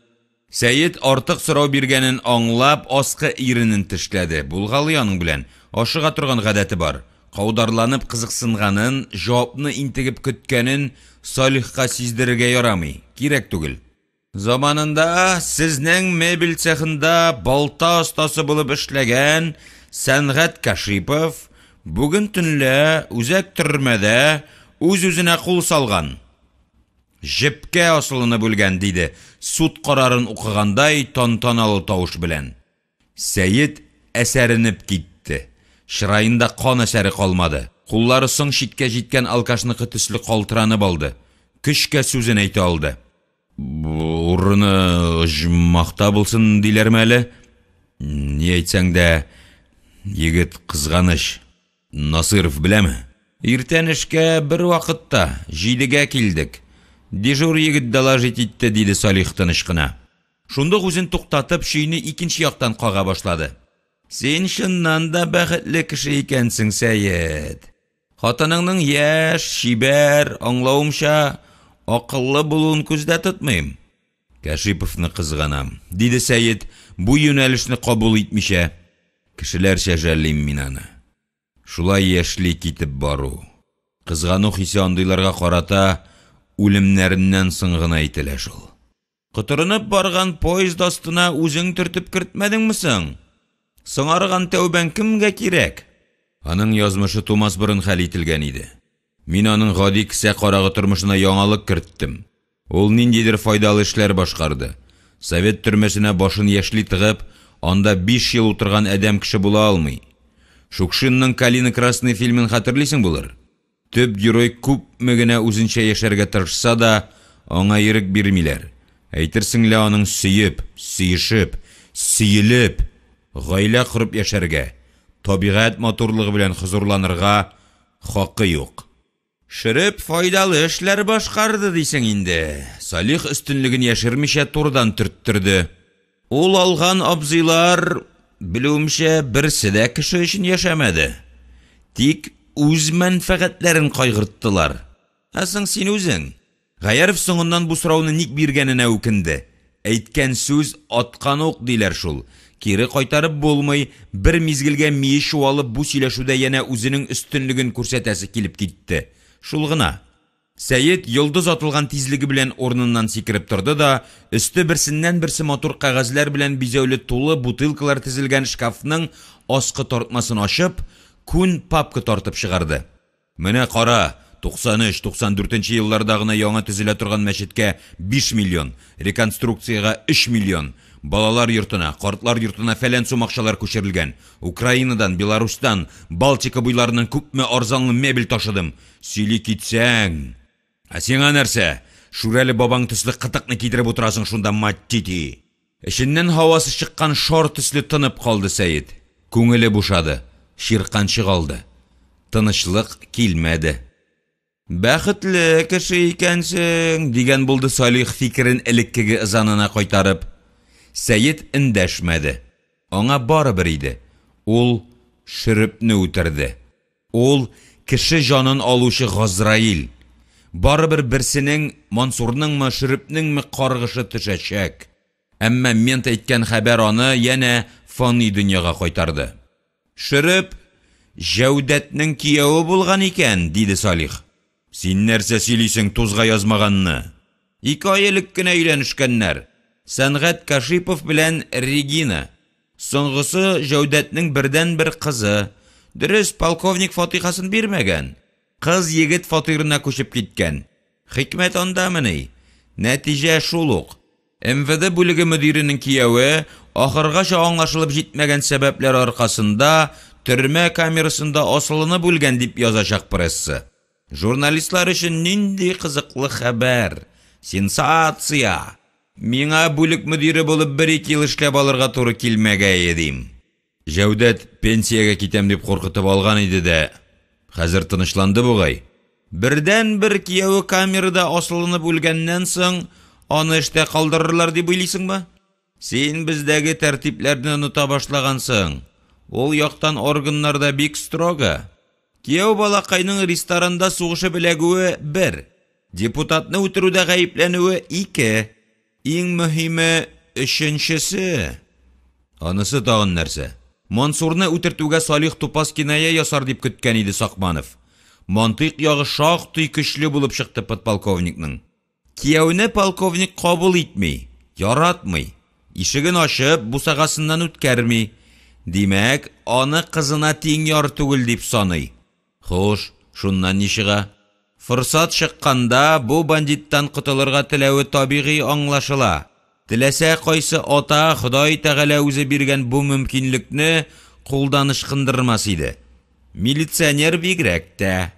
Сәйид артык сорау биргәнен аңлап, аскы иренен тешләде. Булгалы аның белән ашыга торган гадәте бар. Каударланып кызыксынганын, җавапны интегеп көткәнен Салихка сиздерергә ярамый. Кирәк түгел. «Заманында сезнең мебель цехында балта остасы булып эшләгән Сәнгать Кашипов бүген төнлә үзәк төрмәдә үз-үзенә кул салган. Җепкә асылыны бүлгән», диде, суд карарын укыгандай тантаналы тавыш белән. Сәйид әсәренеп китте. Чырайында кан әсәре калмады. Куллары соң читкә җиткән алкашныкы төсле калтыранып алды. Көчкә сүзен әйтә алды. «Урыны җмакта булсын диләрме әле? Ни әйтсәң дә, егет кызганыч. Насыров беләме? Иртән эшкә бер вакытта 7гә килдек. Дежур егет доложить итте, диде Салих тыныч кына. Шундук үзен туктатып, шийне икенче яктан кага башлады. Сен чыннан да бәхетле кеше икәнсең, Сәет. Хатыныңның яшь, шибәр, аңлавымча, акыллы булуын күздә тотмыйм. Кашиповны кызганам, диде Сәет, бу юнәлешне кабул итмичә. Кешеләрчә жәллим мин аны. Шулай яшьли китеп бару. Кызгану хисе андыйларга карата үлемнәреннән соң гына әйтелә шул. Кытырынып барган поезд астына үзең төртеп кертмәдеңме соң? Сыңарган тәүбәң кемгә кирәк? Аның язмышы тумас борын хәл ителгән иде. Мин аның гади кисә карагы тормышына яңалык керттем. Ул ниндидер файдалы эшләр башкарды. Совет төрмәсенә башын яшьли тыгып, анда 5 ел утырган әдәм кеше була алмый. Шукшинның «Калина Красный» фильмын хәтерлисең булыр. Төп герой күпме генә үзенчә яшәргә тырышса да, аңа ирек бирмиләр. Әйтерсең лә аның сөеп, сөешеп, сөелеп, гаилә корып яшәргә, табигать матурлыгы белән хузурланырга хакы юк. Шырып файдалы эшләр башкарды дисең инде. Салих өстенлеген яшермичә турдан төрттөрде. Ул алган абзыйлар, белүемчә, берсе дә кеше өчен яшәмәде. Тик үз мәнфәгатьләрен кайгырттылар. Соң син үзең Гаяров соңыннан бу сорауны ник биргәненә үкенде. Әйткән сүз аткан ук диләр шул. Кире кайтарып булмый, бер мизгелгә мие чуалып бу сөйләшүдә янә үзенең өстенлеген күрсәтәсе килеп китте. Шул гына. Сәет йолдыз атылган тизлеге белән орныннан сикереп торды да, өсте берсеннән берсе матур кагазьләр белән бизәүле тулы бутылкалар тезелгән шкафның аскы тартмасын ачып, күн папка тартып чыгарды. Менә кара, 93-94 елларда гына яңа төзелә торган мәчеткә 5 миллион, реконструкцияга 3 миллион, балалар йортына, картлар йортына фәлән сум акчалар күчерелгән. Украинадан, Беларустан, Балтика буйларының күпме арзанлы мебель ташыдым. Сөйли китсәң. Сиңа нәрсә? Шүрәле бабаң төсле кытыкны кидереп утырасың шунда, маттити. Эченнән һавасы чыккан шар төсле тынып калды Сәет. Күңеле бушады, ширканчы калды. Тынычлык килмәде. Бәхетле кеше икәнсең, дигән булды Салих фикерен элеккеге ызанына кайтарып. Сәет эндәшмәде. Аңа барыбер иде. Ул Шөрепне үтерде. Ул кеше жанын алучы Газраил. Барыбер берсенең, Мансурныңмы, Шөрепнеңме каргышы төшәчәк. Әмма мен әйткән хәбәр аны янә фани дөньяга кайтарды. Шөреп Җәүдәтнең кияве булган икән, диде Салих. Син нәрсә сөйлисең тузга язмаганны? 2 ай элек кенә өйләнешкәннәр. Сәнгать Кашипов белән Регина. Соңгысы Җәүдәтнең бердән-бер кызы. Дөрес, полковник фатихасын бирмәгән. Кыз егет фатирына күчеп киткән. Хикмәт андамыни? Нәтиҗә шул ук. МВД бүлеге мөдиренең кияве ахыргача аңлашылып җитмәгән сәбәпләр аркасында төрмә камерасында асылыны бүлгән дип язачак пресса. Журналистлар өчен нинди кызыклы хәбәр, сенсация. Миңа бүлек мөдире булып 1-2 ел эшләп алырга туры килмәгәй идем. Җәүдәт пенсиягә китәм дип куркытып алган иде дә, хәзер тынычланды бугай. Бердән-бер кияве камерада асылыны бүлгәннән соң аны эштә калдырырлар дип уйлыйсыңмы? Син бездәге тәртипләрне оныта башлагансың. Ул яктан органнарда бик строго. Кияү балакайның ресторанда сугышы беләгүе 1, депутатны үтерүдә гаепләнүе 2, иң мөһиме 3-нчесе. Анысы тагын нәрсә? Мансурны үтертүгә Салих тупас киная ясар дип көткән иде Сакманов. Мантык ягы шактый көчле булып чыкты подполковникның. Кияүне полковник кабул итми, яратмый. Ишеген ачып, бусагасыннан үткәрми. Димәк, аны кызына тиң яр түгел дип саный. Хуш, шуннан нишига? Фырсат чыкканда бу бандиттан кутылырга теләве табигый аңлашыла. Теләсә кайсы ата Ходай Тәгалә үзе биргән бу мөмкинлекне кулдан ышкындырмас иде. Милиционер бигрәк тә.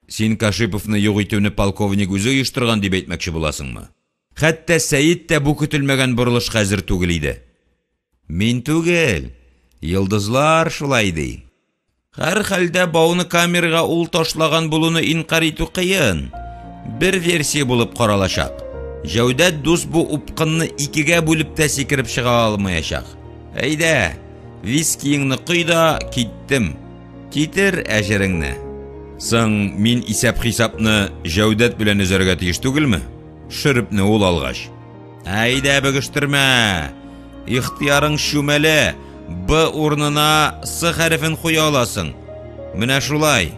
Син Кашиповны юк итүне полковник үзе оештырган дип әйтмәкче буласыңмы? Хәтта Сәит тә бу көтелмәгән борылыш хәзер түгел иде. Мин түгел, йолдызлар шулай ди. Һәр хәлдә бауны камерага ул ташлаган булуны инкар итү кыен. Bir версия булып каралачак. Җәүдәт дус бу упкынны икегә бүлеп тә сикереп чыга алмаячак. Әйдә, вискиңне куй да киттем. Китер әҗереңне. Соң мин исәп-хисапны Җәүдәт белән өзәргә тиеш түгелме? Шөрепне ул алгач. Әйдә бөгештермә. Ихтиярың шүмәле. Б урынына С хәрефен куя аласың. Менә шулай.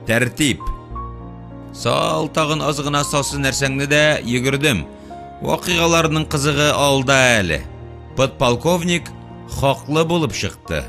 Тәртип. Сал тагын аз гына сасы нәрсәңне дә йөгердем. Вакыйгаларның кызыгы алда әле. Подполковник хаклы булып чыкты.